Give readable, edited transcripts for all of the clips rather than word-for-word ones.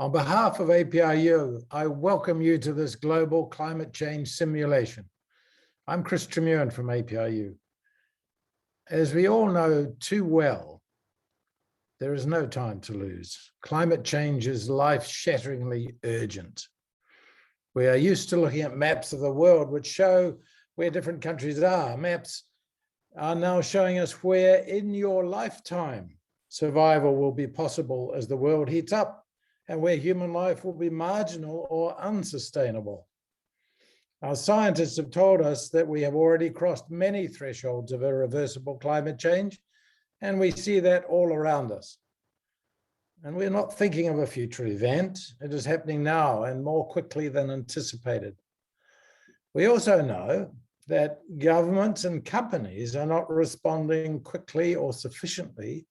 On behalf of APRU, I welcome you to this global climate change simulation. I'm Chris Tremuran from APRU. As we all know too well, there is no time to lose. Climate change is life-shatteringly urgent. We are used to looking at maps of the world which show where different countries are. Maps are now showing us where in your lifetime survival will be possible as the world heats up, and where human life will be marginal or unsustainable. Our scientists have told us that we have already crossed many thresholds of irreversible climate change, and we see that all around us. And we're not thinking of a future event. It is happening now and more quickly than anticipated. We also know that governments and companies are not responding quickly or sufficiently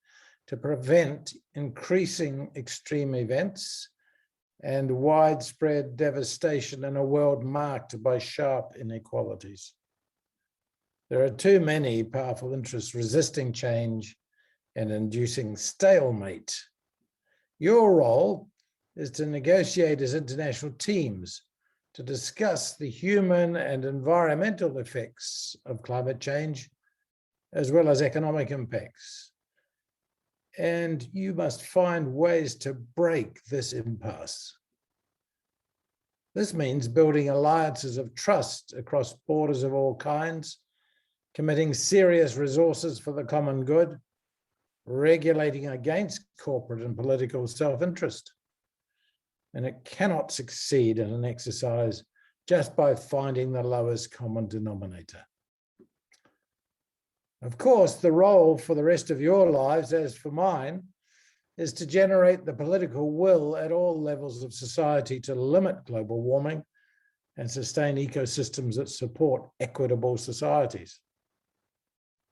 to prevent increasing extreme events and widespread devastation in a world marked by sharp inequalities. There are too many powerful interests resisting change and inducing stalemate. Your role is to negotiate as international teams to discuss the human and environmental effects of climate change, as well as economic impacts. And you must find ways to break this impasse. This means building alliances of trust across borders of all kinds, committing serious resources for the common good, regulating against corporate and political self-interest. And it cannot succeed in an exercise just by finding the lowest common denominator. Of course, the role for the rest of your lives, as for mine, is to generate the political will at all levels of society to limit global warming and sustain ecosystems that support equitable societies.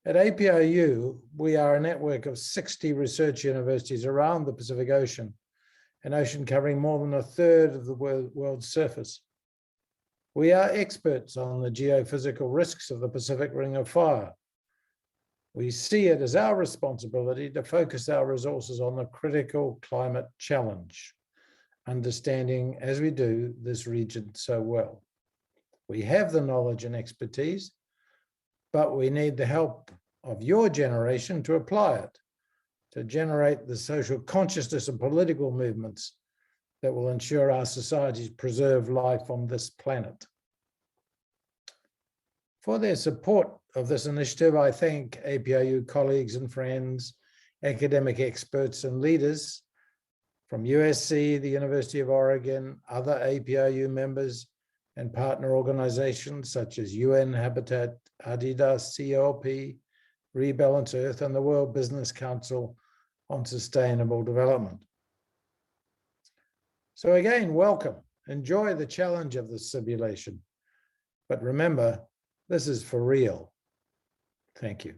At APRU, we are a network of 60 research universities around the Pacific Ocean, an ocean covering more than a third of the world's surface. We are experts on the geophysical risks of the Pacific Ring of Fire. We see it as our responsibility to focus our resources on the critical climate challenge, understanding as we do this region so well. We have the knowledge and expertise, but we need the help of your generation to apply it, to generate the social consciousness and political movements that will ensure our societies preserve life on this planet. For their support of this initiative, I thank APRU colleagues and friends, academic experts and leaders from USC, the University of Oregon, other APRU members and partner organizations such as UN Habitat, Adidas, CLP, Rebalance Earth, and the World Business Council on Sustainable Development. So again, welcome. Enjoy the challenge of this simulation. But remember, this is for real. Thank you.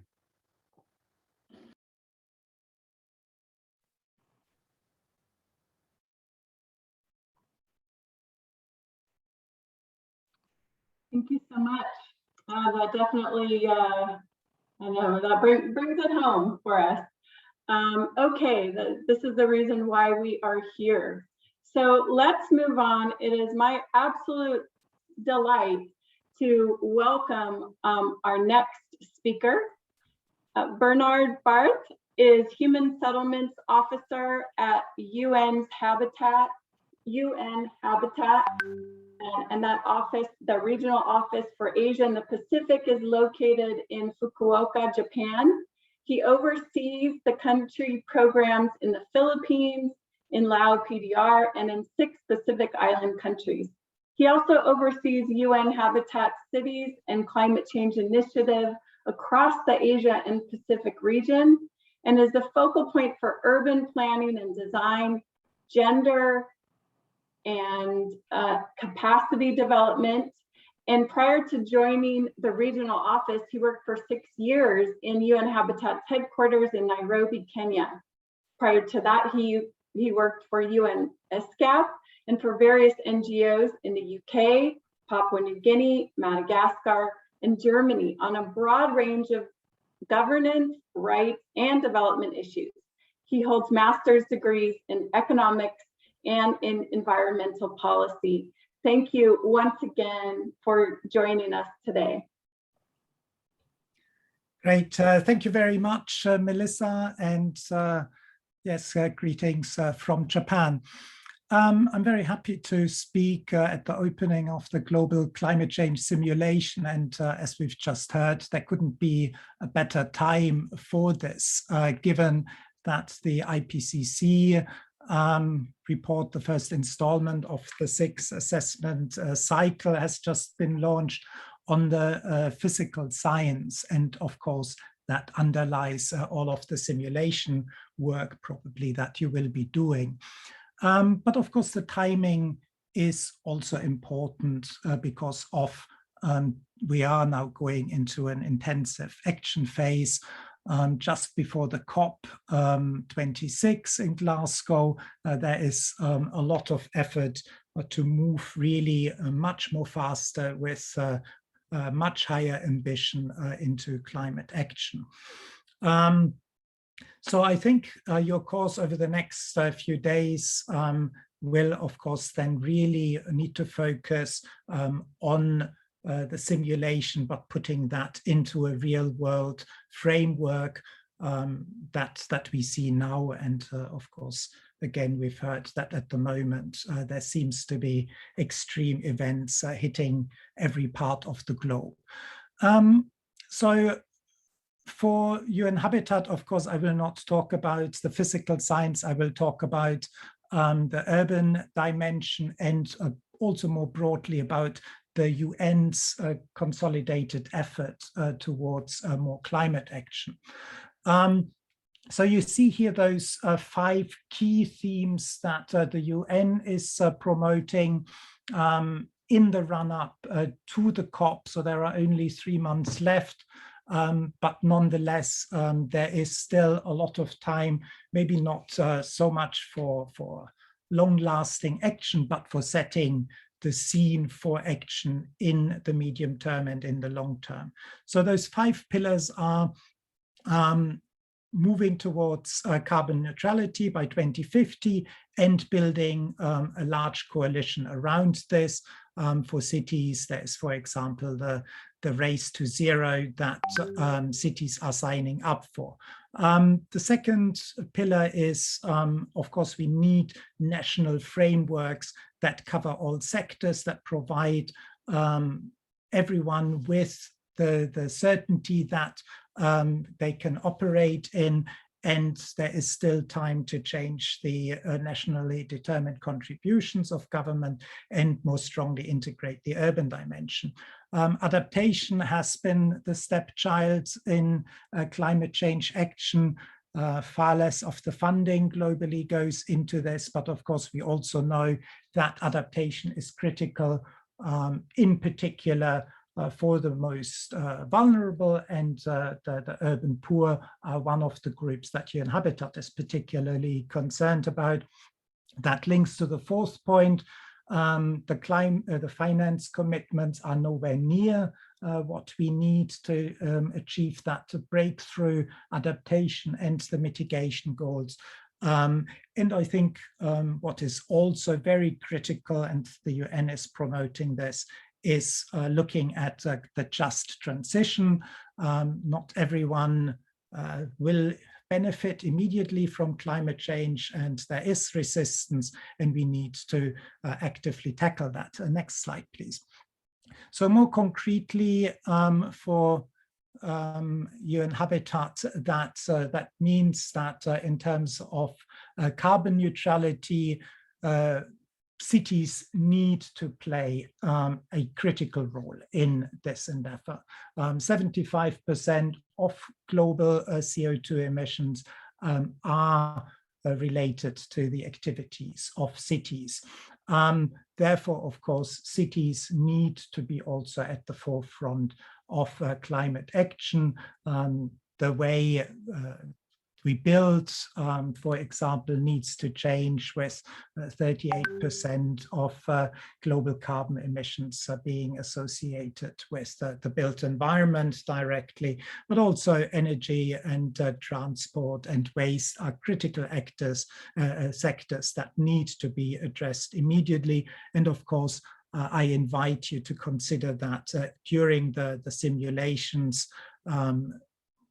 Thank you so much. That definitely, I know, that brings it home for us. Okay, this is the reason why we are here. So let's move on. It is my absolute delight to welcome our next speaker. Bernard Barth is Human Settlements Officer at UN Habitat, and that office, the regional office for Asia and the Pacific, is located in Fukuoka, Japan. He oversees the country programs in the Philippines, in Laos PDR, and in 6 Pacific Island countries. He also oversees UN Habitat cities and climate change initiative across the Asia and Pacific region, and is the focal point for urban planning and design, gender and capacity development. And prior to joining the regional office, he worked for 6 years in UN Habitat's headquarters in Nairobi, Kenya. Prior to that, he worked for UN ESCAP and for various NGOs in the UK, Papua New Guinea, Madagascar, and Germany on a broad range of governance, rights, and development issues. He holds master's degrees in economics and in environmental policy. Thank you once again for joining us today. Great. Thank you very much, Melissa. And yes, greetings from Japan. I'm very happy to speak at the opening of the Global Climate Change Simulation. And as we've just heard, there couldn't be a better time for this, given that the IPCC report, the first installment of the 6th assessment cycle, has just been launched on the physical science. And of course, that underlies all of the simulation work probably that you will be doing. But of course, the timing is also important because of we are now going into an intensive action phase. Just before the COP26 in Glasgow, there is a lot of effort to move really much more faster with much higher ambition into climate action. So I think your course over the next few days will, of course, then really need to focus on the simulation, but putting that into a real world framework that we see now. And of course, again, we've heard that at the moment, there seems to be extreme events hitting every part of the globe. So for UN Habitat, of course, I will not talk about the physical science. I will talk about the urban dimension and also more broadly about the UN's consolidated effort towards more climate action. So you see here those 5 key themes that the UN is promoting in the run-up to the COP. So there are only 3 months left. But nonetheless, there is still a lot of time, maybe not so much for long-lasting action, but for setting the scene for action in the medium term and in the long term. So those 5 pillars are moving towards carbon neutrality by 2050 and building a large coalition around this. For cities, there is, for example, the race to zero that cities are signing up for. The second pillar is, of course, we need national frameworks that cover all sectors, that provide everyone with the certainty that they can operate in, and there is still time to change the nationally determined contributions of government and more strongly integrate the urban dimension. Adaptation has been the stepchild in climate change action. Far less of the funding globally goes into this, but of course we also know that adaptation is critical, in particular for the most vulnerable, and the urban poor are one of the groups that UN Habitat is particularly concerned about. That links to the 4th point. The finance commitments are nowhere near what we need to achieve that breakthrough adaptation and the mitigation goals. And I think what is also very critical, and the UN is promoting this, is looking at the just transition. Not everyone will benefit immediately from climate change, and there is resistance, and we need to actively tackle that. Next slide, please. So more concretely, for UN Habitat, that means that in terms of carbon neutrality, cities need to play a critical role in this endeavor. 75% of global CO2 emissions are related to the activities of cities. Therefore, of course, cities need to be also at the forefront of climate action. The way we build, for example, needs to change with 38% of global carbon emissions being associated with the built environment directly, but also energy and transport and waste are critical sectors that need to be addressed immediately. And of course, I invite you to consider that during the simulations,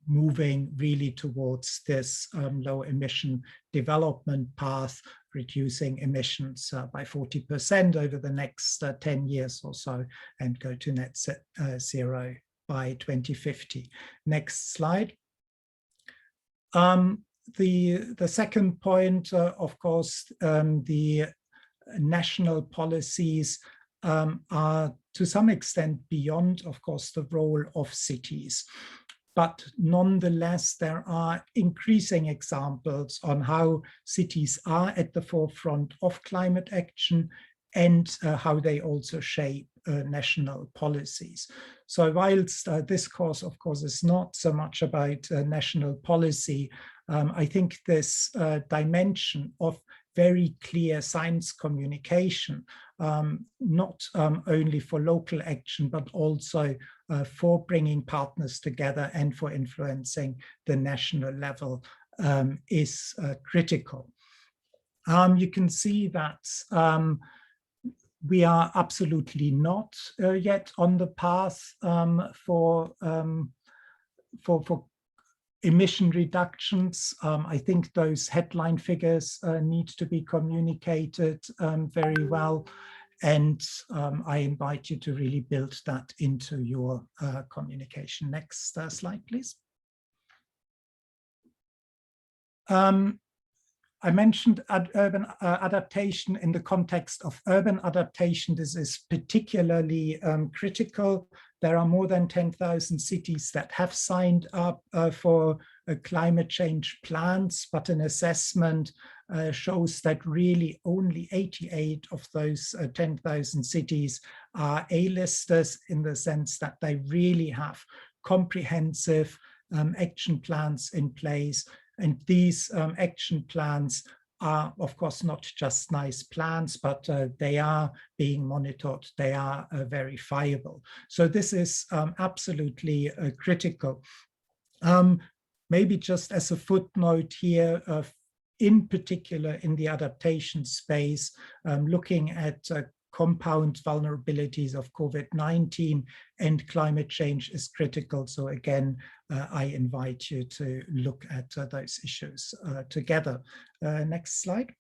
moving really towards this low emission development path, reducing emissions by 40% over the next 10 years or so, and go to net zero by 2050. Next slide. The second point, of course, the national policies are to some extent beyond, of course, the role of cities. But nonetheless, there are increasing examples on how cities are at the forefront of climate action and how they also shape national policies. So whilst this course, of course, is not so much about national policy, I think this dimension of very clear science communication, not only for local action, but also for bringing partners together and for influencing the national level is critical. You can see that we are absolutely not yet on the path for emission reductions. I think those headline figures need to be communicated very well. And I invite you to really build that into your communication. Next slide, please. I mentioned urban adaptation in the context of urban adaptation. This is particularly critical. There are more than 10,000 cities that have signed up for climate change plans, but an assessment shows that really only 88 of those 10,000 cities are A-listers, in the sense that they really have comprehensive action plans in place. And these action plans are, of course, not just nice plans, but they are being monitored, they are verifiable. So this is absolutely critical. Maybe just as a footnote here, in particular in the adaptation space, looking at compound vulnerabilities of COVID-19 and climate change is critical. So again, I invite you to look at those issues together. Next slide.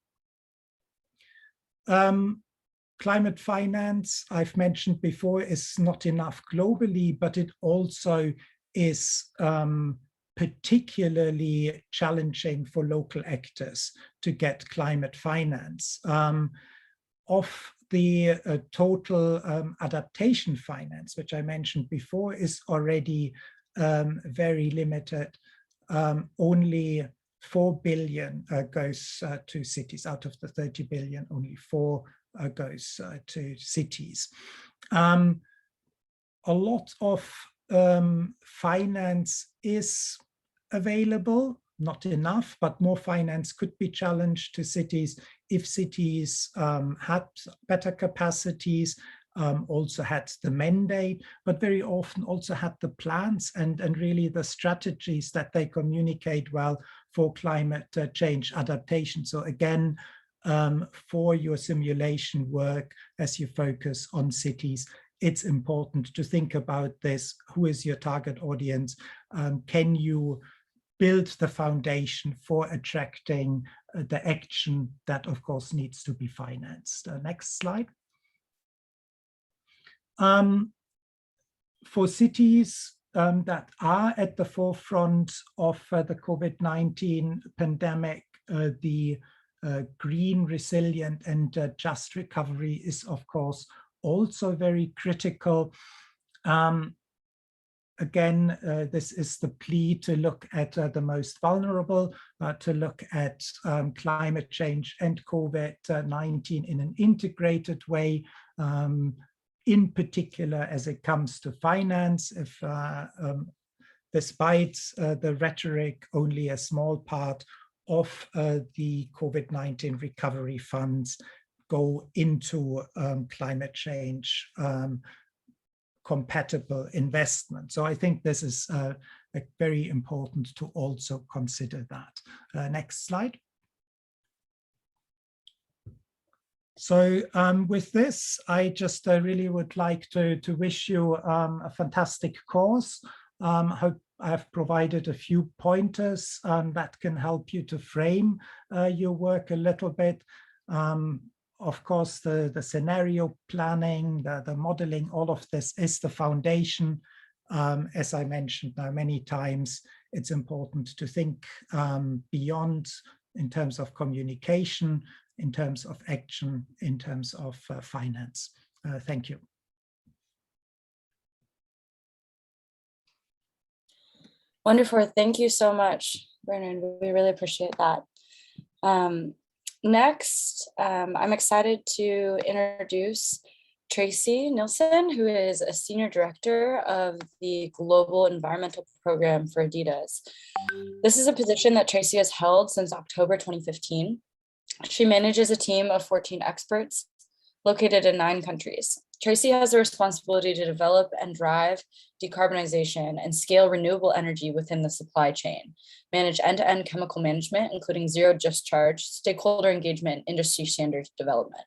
Climate finance, I've mentioned before, is not enough globally, but it also is particularly challenging for local actors to get climate finance. Of the total adaptation finance, which I mentioned before, is already very limited. Only 4 billion goes to cities. Out of the 30 billion, only 4 goes to cities. A lot of finance is available, not enough, but more finance could be challenged to cities if cities had better capacities, also had the mandate, but very often also had the plans and really the strategies that they communicate well for climate change adaptation. So again, for your simulation work, as you focus on cities, it's important to think about this. Who is your target audience? Can you build the foundation for attracting the action that, of course, needs to be financed? Next slide. For cities that are at the forefront of the COVID-19 pandemic, the green, resilient, and just recovery is, of course, also very critical. Again, this is the plea to look at the most vulnerable, to look at climate change and COVID-19 in an integrated way, in particular as it comes to finance. If despite the rhetoric, only a small part of the COVID-19 recovery funds go into climate change compatible investment. So I think this is very important to also consider that. Next slide. So with this, I just really would like to wish you a fantastic course. Hope I've provided a few pointers that can help you to frame your work a little bit. Of course, the scenario planning, the modeling, all of this is the foundation. As I mentioned now many times, it's important to think beyond in terms of communication, in terms of action, in terms of finance. Thank you. Wonderful. Thank you so much, Bernard. We really appreciate that. Next, I'm excited to introduce Tracy Nielsen, who is a Senior Director of the Global Environmental Program for Adidas. This is a position that Tracy has held since October 2015. She manages a team of 14 experts located in 9 countries. Tracy has the responsibility to develop and drive decarbonization and scale renewable energy within the supply chain, manage end-to-end chemical management, including zero discharge, stakeholder engagement, industry standards development.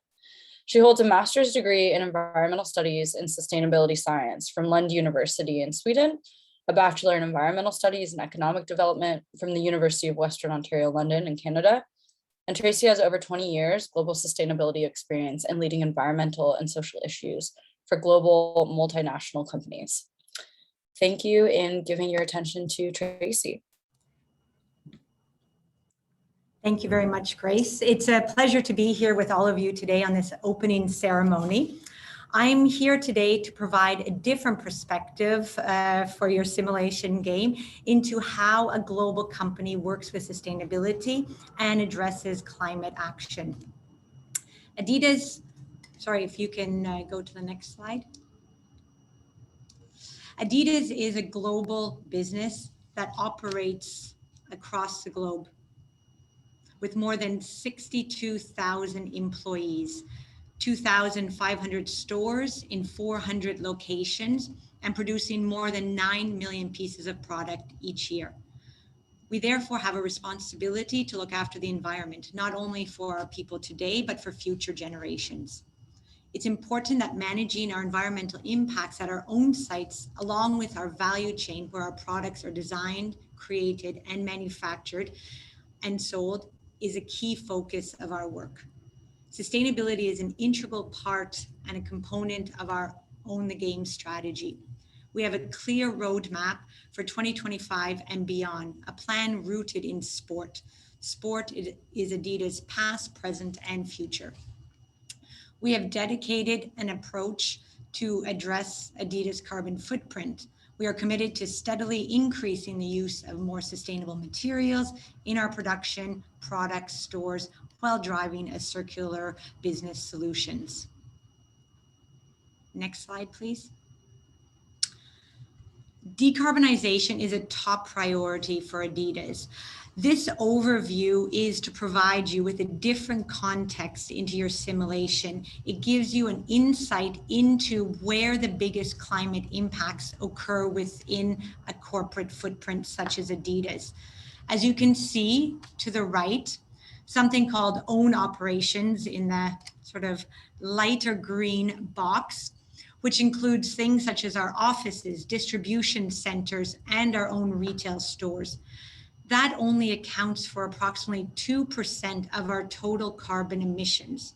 She holds a master's degree in environmental studies and sustainability science from Lund University in Sweden, a bachelor in environmental studies and economic development from the University of Western Ontario, London in Canada. And Tracy has over 20 years global sustainability experience and leading environmental and social issues for global multinational companies. Thank you in giving your attention to Tracy. Thank you very much, Grace. It's a pleasure to be here with all of you today on this opening ceremony. I'm here today to provide a different perspective for your simulation game into how a global company works with sustainability and addresses climate action. Adidas, sorry, if you can go to the next slide. Adidas is a global business that operates across the globe with more than 62,000 employees, 2,500 stores in 400 locations, and producing more than 9 million pieces of product each year. We therefore have a responsibility to look after the environment, not only for our people today, but for future generations. It's important that managing our environmental impacts at our own sites, along with our value chain where our products are designed, created, and manufactured and sold, is a key focus of our work. Sustainability is an integral part and a component of our Own the Game strategy. We have a clear roadmap for 2025 and beyond, a plan rooted in sport. Sport is Adidas' past, present, and future. We have dedicated an approach to address Adidas' carbon footprint. We are committed to steadily increasing the use of more sustainable materials in our production, products, stores, while driving a circular business solutions. Next slide, please. Decarbonization is a top priority for Adidas. This overview is to provide you with a different context into your simulation. It gives you an insight into where the biggest climate impacts occur within a corporate footprint such as Adidas. As you can see to the right, something called own operations in the sort of lighter green box, which includes things such as our offices, distribution centers, and our own retail stores. That only accounts for approximately 2% of our total carbon emissions,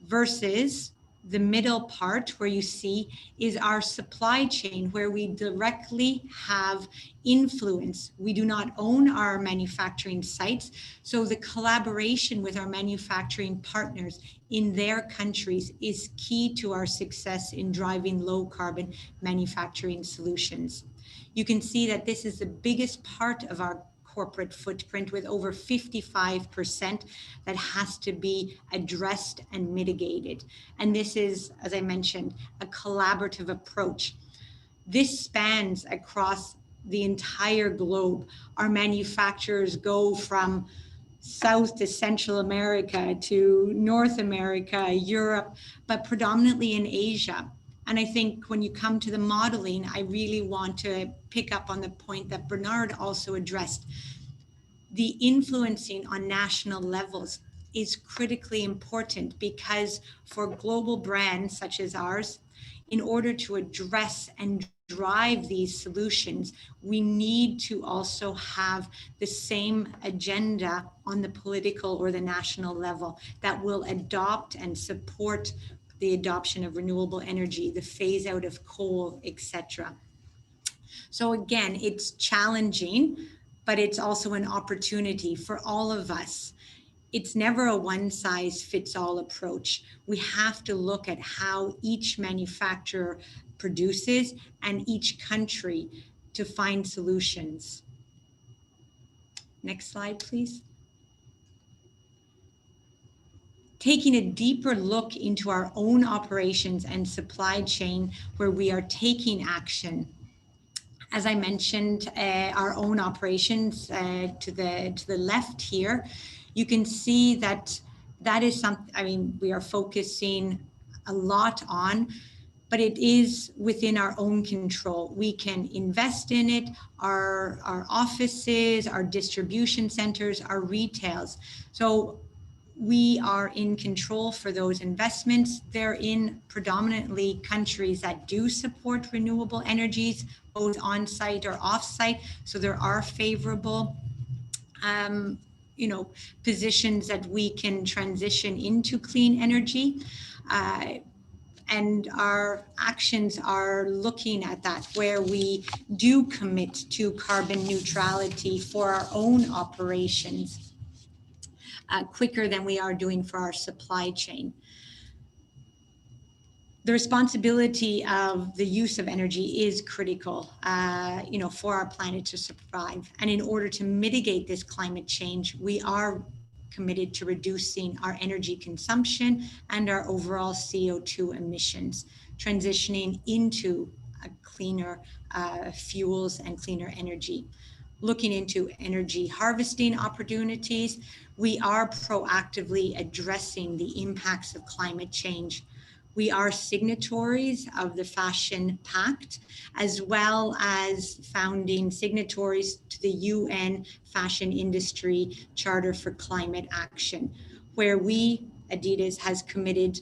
versus the middle part where you see is our supply chain, where we directly have influence. We do not own our manufacturing sites, so the collaboration with our manufacturing partners in their countries is key to our success in driving low carbon manufacturing solutions. You can see that this is the biggest part of our corporate footprint, with over 55% that has to be addressed and mitigated. And this is, as I mentioned, a collaborative approach. This spans across the entire globe. Our manufacturers go from South to Central America to North America, Europe, but predominantly in Asia. And I think when you come to the modeling, I really want to pick up on the point that Bernard also addressed. The influencing on national levels is critically important, because for global brands such as ours, in order to address and drive these solutions, we need to also have the same agenda on the political or the national level that will adopt and support the adoption of renewable energy, the phase out of coal, etc. So again, it's challenging, but it's also an opportunity for all of us. It's never a one-size-fits-all approach. We have to look at how each manufacturer produces and each country to find solutions. Next slide, please. Taking a deeper look into our own operations and supply chain where we are taking action. As I mentioned, our own operations to the left here, you can see that that is something, I mean, we are focusing a lot on, but it is within our own control. We can invest in it, our offices, our distribution centers, our retails. So we are in control for those investments. They're in predominantly countries that do support renewable energies, both on-site or off-site. So there are favorable positions that we can transition into clean energy. And our actions are looking at that, where we do commit to carbon neutrality for our own operations quicker than we are doing for our supply chain. The responsibility of the use of energy is critical, for our planet to survive. And in order to mitigate this climate change, we are committed to reducing our energy consumption and our overall CO2 emissions, transitioning into cleaner fuels and cleaner energy. Looking into energy harvesting opportunities, we are proactively addressing the impacts of climate change. We are signatories of the Fashion Pact, as well as founding signatories to the UN Fashion Industry Charter for Climate Action, where we, Adidas, has committed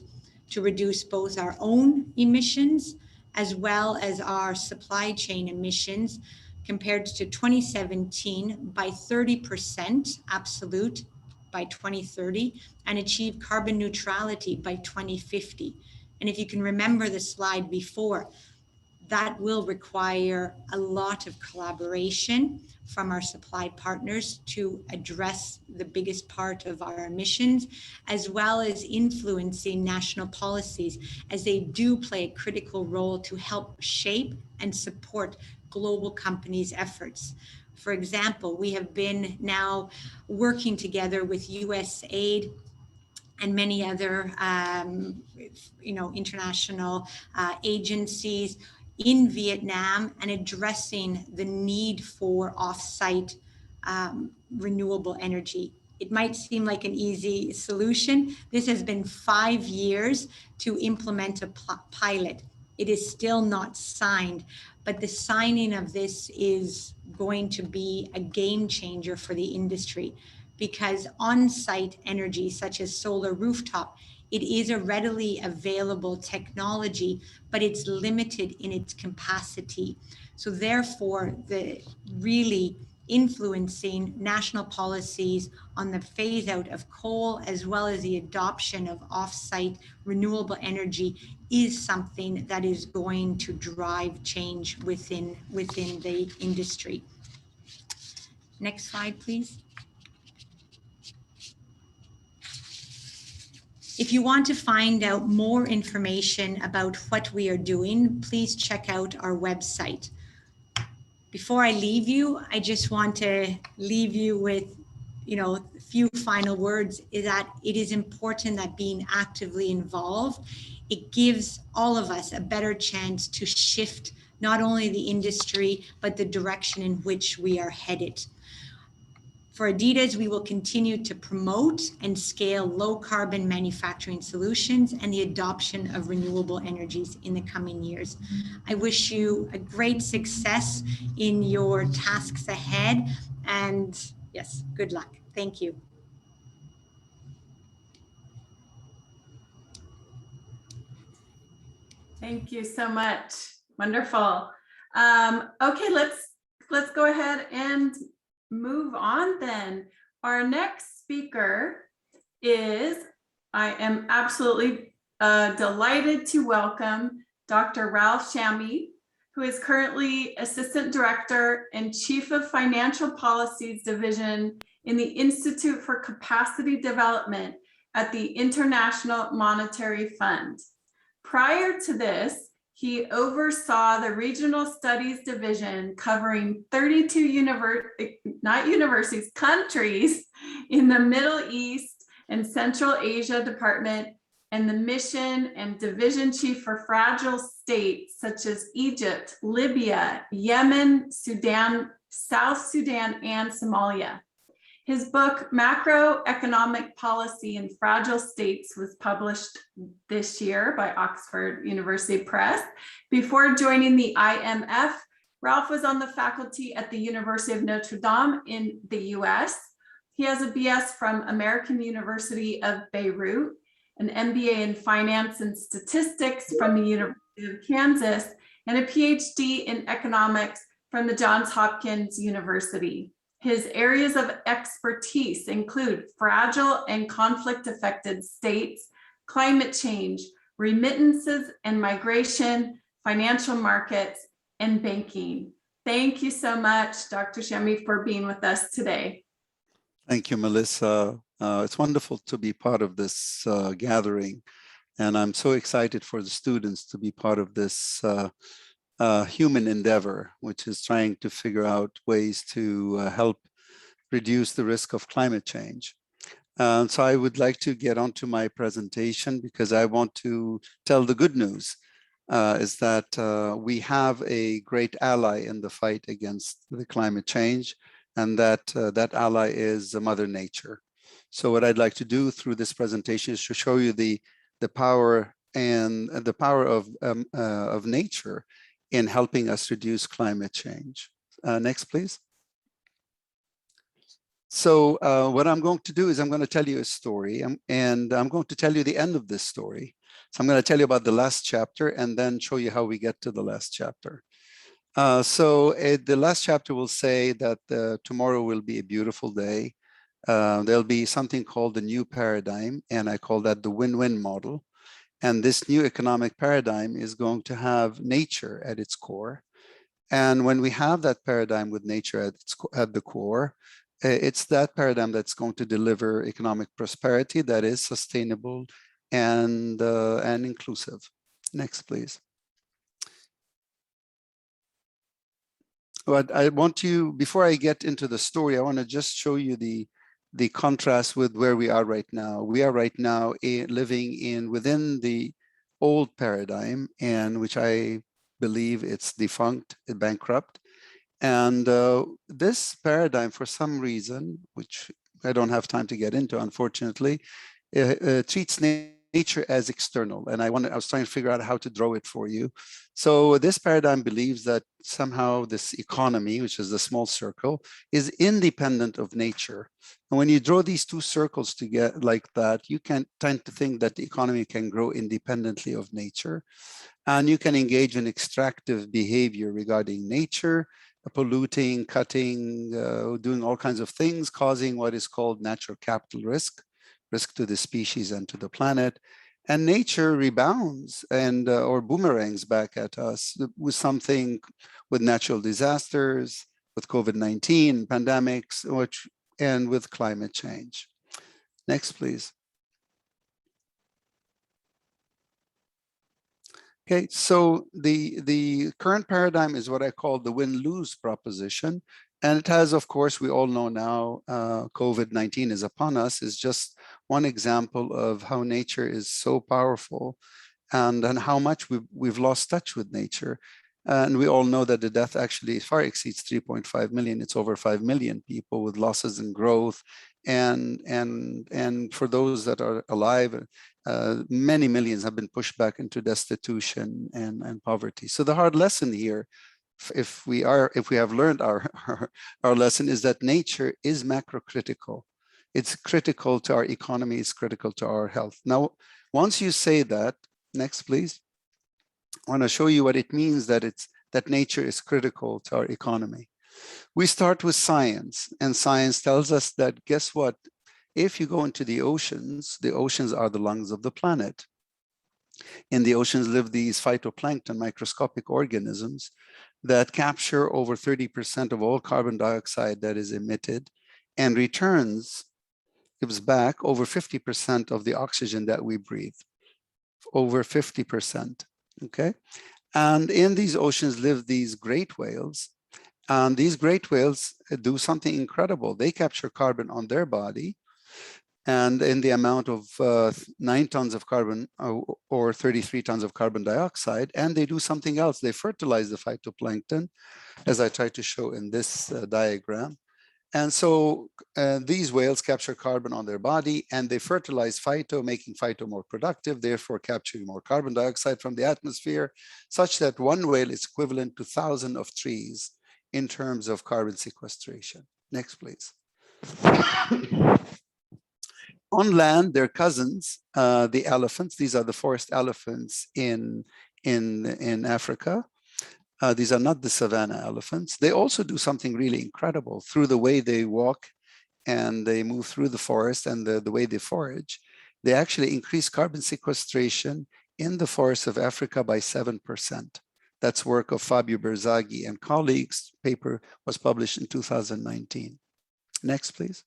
to reduce both our own emissions as well as our supply chain emissions compared to 2017 by 30% absolute by 2030 and achieve carbon neutrality by 2050. And if you can remember the slide before, that will require a lot of collaboration from our supply partners to address the biggest part of our emissions, as well as influencing national policies, as they do play a critical role to help shape and support global companies' efforts. For example, we have been now working together with USAID and many other international agencies in Vietnam, and addressing the need for off-site renewable energy. It might seem like an easy solution. This has been 5 years to implement a pilot. It is still not signed, but the signing of this is going to be a game changer for the industry, because on-site energy such as solar rooftop, it is a readily available technology, but it's limited in its capacity. So therefore, the really influencing national policies on the phase out of coal, as well as the adoption of off-site renewable energy, is something that is going to drive change within the industry. Next slide, please. If you want to find out more information about what we are doing, please check out our website. Before I leave you, I just want to leave you with, a few final words, is that it is important that being actively involved, it gives all of us a better chance to shift not only the industry, but the direction in which we are headed. For Adidas, we will continue to promote and scale low carbon manufacturing solutions and the adoption of renewable energies in the coming years. I wish you a great success in your tasks ahead, and yes, good luck. Thank you. Thank you so much. Wonderful. Okay, let's go ahead and move on then. Our next speaker is, I am absolutely delighted to welcome Dr. Ralph Shammy, who is currently Assistant Director and Chief of Financial Policies Division in the Institute for Capacity Development at the International Monetary Fund. Prior to this, he oversaw the Regional Studies Division covering 32 countries in the Middle East and Central Asia Department, and the Mission and Division Chief for Fragile States such as Egypt, Libya, Yemen, Sudan, South Sudan, and Somalia. His book, Macroeconomic Policy in Fragile States, was published this year by Oxford University Press. Before joining the IMF, Ralph was on the faculty at the University of Notre Dame in the US. He has a BS from American University of Beirut, an MBA in Finance and Statistics from the University of Kansas, and a PhD in Economics from the Johns Hopkins University. His areas of expertise include fragile and conflict-affected states, climate change, remittances and migration, financial markets, and banking. Thank you so much, Dr. Shammy, for being with us today. Thank you, Melissa. It's wonderful to be part of this gathering, and I'm so excited for the students to be part of this human endeavor, which is trying to figure out ways to help reduce the risk of climate change. So I would like to get onto my presentation because I want to tell the good news is that we have a great ally in the fight against the climate change, and that ally is Mother Nature. So what I'd like to do through this presentation is to show you the power and the power of nature in helping us reduce climate change. Next, please. So what I'm going to do is I'm going to tell you a story, and I'm going to tell you the end of this story. So I'm going to tell you about the last chapter and then show you how we get to the last chapter. The last chapter will say that tomorrow will be a beautiful day. There'll be something called the new paradigm, and I call that the win-win model. And this new economic paradigm is going to have nature at its core. And when we have that paradigm with nature at the core, it's that paradigm that's going to deliver economic prosperity that is sustainable and inclusive. Next, please. But I want to, before I get into the story, I want to just show you the contrast with where we are right now. We are right now living within the old paradigm, and which I believe it's defunct, bankrupt. And this paradigm, for some reason, which I don't have time to get into, unfortunately, treats nature as external. And I was trying to figure out how to draw it for you. So this paradigm believes that somehow this economy, which is the small circle, is independent of nature. And when you draw these two circles together like that, you can tend to think that the economy can grow independently of nature. And you can engage in extractive behavior regarding nature, polluting, cutting, doing all kinds of things, causing what is called natural capital risk to the species and to the planet. And nature rebounds and or boomerangs back at us with something, with natural disasters, with COVID-19, pandemics, and with climate change. Next, please. Okay, so the current paradigm is what I call the win-lose proposition. And it has, of course, we all know now, COVID-19 is upon us, is just one example of how nature is so powerful and how much we've lost touch with nature. And we all know that the death actually far exceeds 3.5 million. It's over 5 million people with losses in growth. And for those that are alive, many millions have been pushed back into destitution and poverty. So the hard lesson here, if we have learned our lesson, is that nature is macrocritical. It's critical to our economy, it's critical to our health. Now, once you say that, next please, I want to show you what it means that nature is critical to our economy. We start with science, and science tells us that, guess what? If you go into the oceans are the lungs of the planet. In the oceans live these phytoplankton, microscopic organisms that capture over 30% of all carbon dioxide that is emitted and gives back over 50% of the oxygen that we breathe, over 50%, okay? And in these oceans live these great whales, and these great whales do something incredible. They capture carbon on their body, and in the amount of 9 tons of carbon or 33 tons of carbon dioxide, and they do something else. They fertilize the phytoplankton, as I tried to show in this diagram. And so these whales capture carbon on their body, and they fertilize phyto, making phyto more productive, therefore capturing more carbon dioxide from the atmosphere, such that one whale is equivalent to 1,000 of trees in terms of carbon sequestration. Next, please. On land, they're cousins, the elephants. These are the forest elephants in Africa. These are not the savanna elephants. They also do something really incredible through the way they walk and they move through the forest and the way they forage. They actually increase carbon sequestration in the forests of Africa by 7%. That's work of Fabio Berzaghi and colleagues. Paper was published in 2019. Next, please.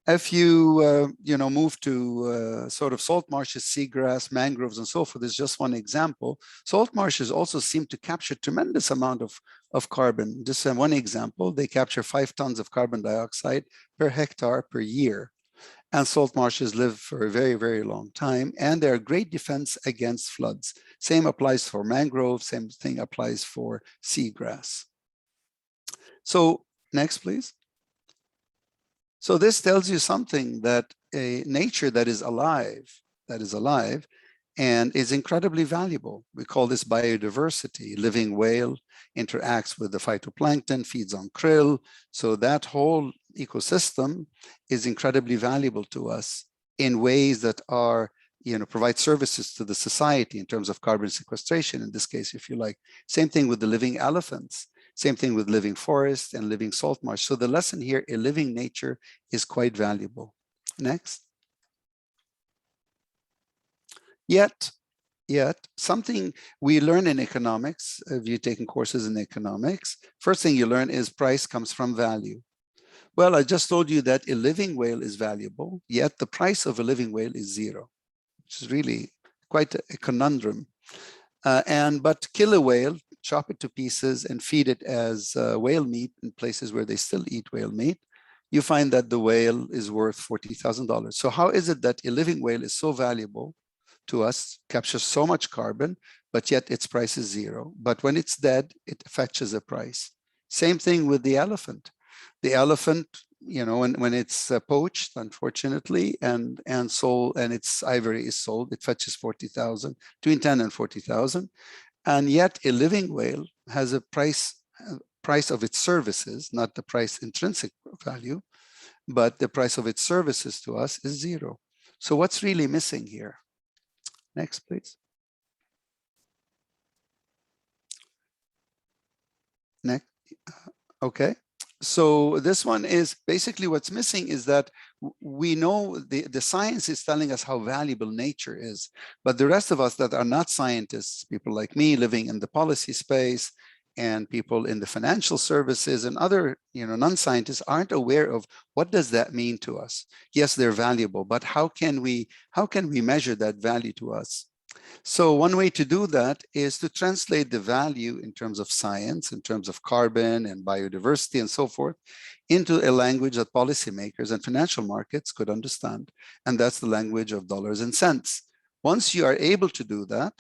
If you move to sort of salt marshes, seagrass, mangroves, and so forth, is just one example. Salt marshes also seem to capture tremendous amount of carbon. Just one example, they capture 5 tons of carbon dioxide per hectare per year. And salt marshes live for a very, very long time, and they're a great defense against floods. Same applies for mangroves, same thing applies for seagrass. So next, please. So this tells you something, that a nature that is alive and is incredibly valuable. We call this biodiversity. Living whale interacts with the phytoplankton, feeds on krill. So that whole ecosystem is incredibly valuable to us in ways that are, provide services to the society in terms of carbon sequestration, in this case, if you like. Same thing with the living elephants. Same thing with living forests and living salt marsh. So the lesson here, a living nature is quite valuable. Next. Yet something we learn in economics, if you've taken courses in economics, first thing you learn is price comes from value. Well, I just told you that a living whale is valuable, yet the price of a living whale is 0, which is really quite a conundrum. But kill a whale, chop it to pieces and feed it as whale meat in places where they still eat whale meat, you find that the whale is worth $40,000. So how is it that a living whale is so valuable to us, captures so much carbon, but yet its price is 0? But when it's dead, it fetches a price. Same thing with the elephant. The elephant, when it's poached, unfortunately, and sold, and its ivory is sold, it fetches 40,000, between 10 and 40,000. And yet a living whale has a price of its services, not the price intrinsic value, but the price of its services to us is 0. So what's really missing here? Next, please. Next. Okay. So this one is basically what's missing is that we know the science is telling us how valuable nature is, but the rest of us that are not scientists, people like me living in the policy space and people in the financial services and other non-scientists aren't aware of what does that mean to us. Yes, they're valuable, but how can we measure that value to us? So one way to do that is to translate the value in terms of science, in terms of carbon and biodiversity and so forth, into a language that policymakers and financial markets could understand. And that's the language of dollars and cents. Once you are able to do that,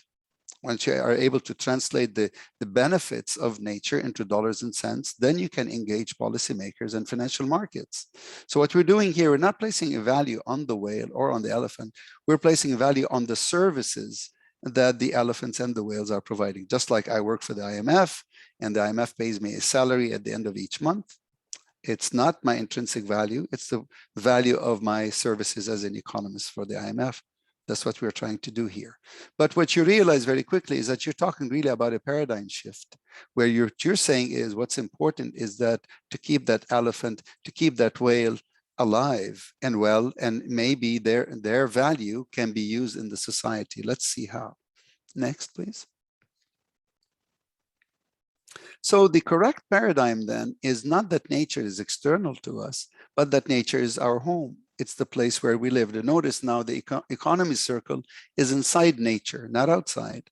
once you are able to translate the benefits of nature into dollars and cents, then you can engage policymakers and financial markets. So what we're doing here, we're not placing a value on the whale or on the elephant. We're placing a value on the services that the elephants and the whales are providing. Just like I work for the IMF, and the IMF pays me a salary at the end of each month. It's not my intrinsic value, it's the value of my services as an economist for the IMF. That's what we're trying to do here. But what you realize very quickly is that you're talking really about a paradigm shift, where you're saying is what's important is that to keep that elephant, to keep that whale alive and well, and maybe their value can be used in the society. Let's see how. Next, please. So the correct paradigm then is not that nature is external to us, but that nature is our home. It's the place where we live. And notice now the economy circle is inside nature, not outside.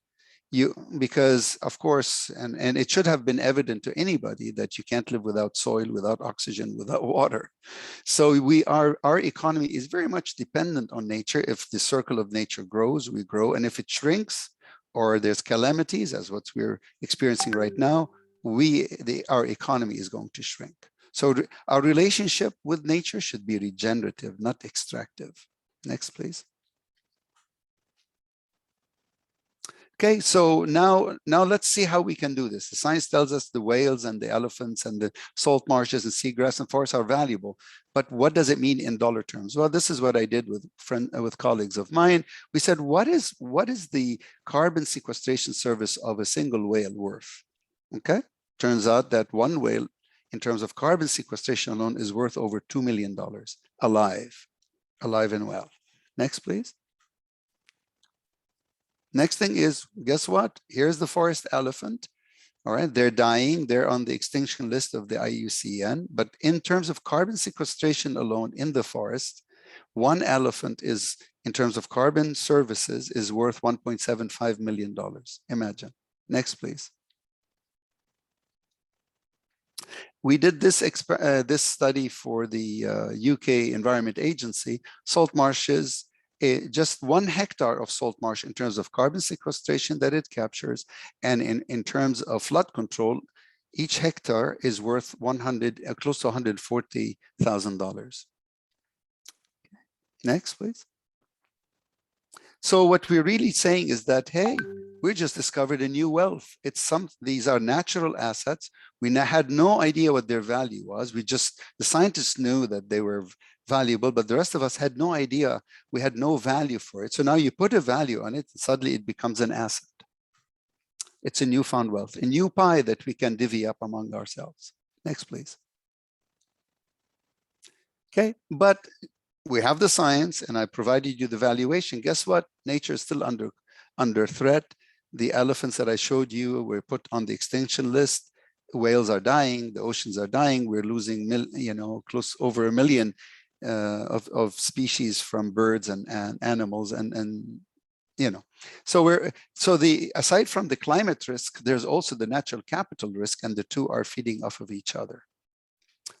Because of course, and it should have been evident to anybody that you can't live without soil, without oxygen, without water. So our economy is very much dependent on nature. If the circle of nature grows, we grow. And if it shrinks, or there's calamities, as what we're experiencing right now, our economy is going to shrink. So our relationship with nature should be regenerative, not extractive. Next, please. Okay, so now let's see how we can do this. The science tells us the whales and the elephants and the salt marshes and seagrass and forests are valuable. But what does it mean in dollar terms? Well, this is what I did with colleagues of mine. We said, what is the carbon sequestration service of a single whale worth? Okay, turns out that one whale, in terms of carbon sequestration alone, is worth over $2 million alive and well. Next, please. Next thing is, guess what? Here's the forest elephant. All right, they're dying. They're on the extinction list of the IUCN. But in terms of carbon sequestration alone in the forest, one elephant is, in terms of carbon services, is worth $1.75 million. Imagine. Next, please. We did this study for the UK Environment Agency. Salt marshes, just 1 hectare of salt marsh in terms of carbon sequestration that it captures, and in terms of flood control, each hectare is worth close to $140,000. Next, please. So what we're really saying is that, hey, we just discovered a new wealth. These are natural assets. We had no idea what their value was. The scientists knew that they were valuable, but the rest of us had no idea. We had no value for it. So now you put a value on it, and suddenly it becomes an asset. It's a newfound wealth, a new pie that we can divvy up among ourselves. Next, please. Okay, but we have the science, and I provided you the valuation. Guess what? Nature is still under threat. The elephants that I showed you were put on the extinction list. Whales are dying. The oceans are dying. We're losing, close over 1 million of species from birds and animals, and so aside from the climate risk, there's also the natural capital risk, and the two are feeding off of each other.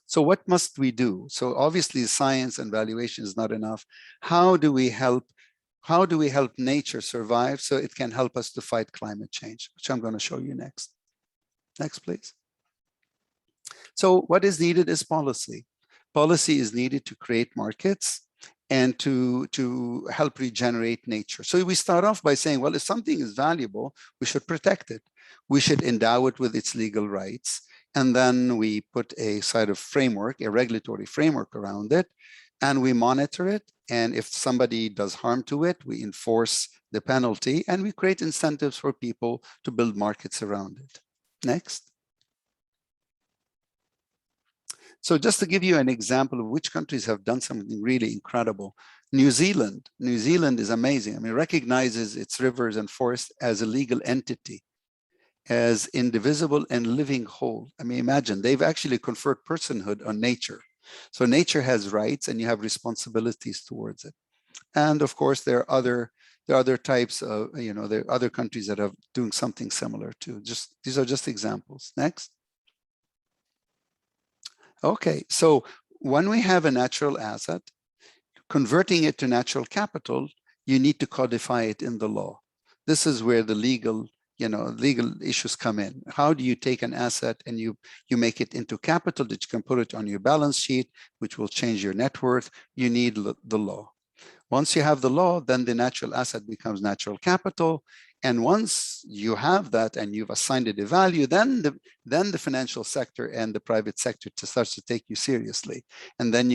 So what must we do? So obviously science and valuation is not enough. How do we help nature survive so it can help us to fight climate change, which I'm going to show you next. Next, please. So what is needed is policy. Policy is needed to create markets and to help regenerate nature. So we start off by saying, well, if something is valuable, we should protect it. We should endow it with its legal rights. And then we put a sort of framework, a regulatory framework around it, and we monitor it. And if somebody does harm to it, we enforce the penalty, and we create incentives for people to build markets around it. Next. So just to give you an example of which countries have done something really incredible, New Zealand is amazing. I mean, recognizes its rivers and forests as a legal entity, as indivisible and living whole. I mean, imagine, they've actually conferred personhood on nature. So nature has rights and you have responsibilities towards it. And of course, there are other types of, there are other countries that are doing something similar too. These are just examples. Next. Okay, so when we have a natural asset, converting it to natural capital, you need to codify it in the law. This is where the legal issues come in. How do you take an asset and you make it into capital that you can put it on your balance sheet, which will change your net worth? You need the law. Once you have the law, then the natural asset becomes natural capital. And once you have that and you've assigned it a value, then the financial sector and the private sector starts to take you seriously. And then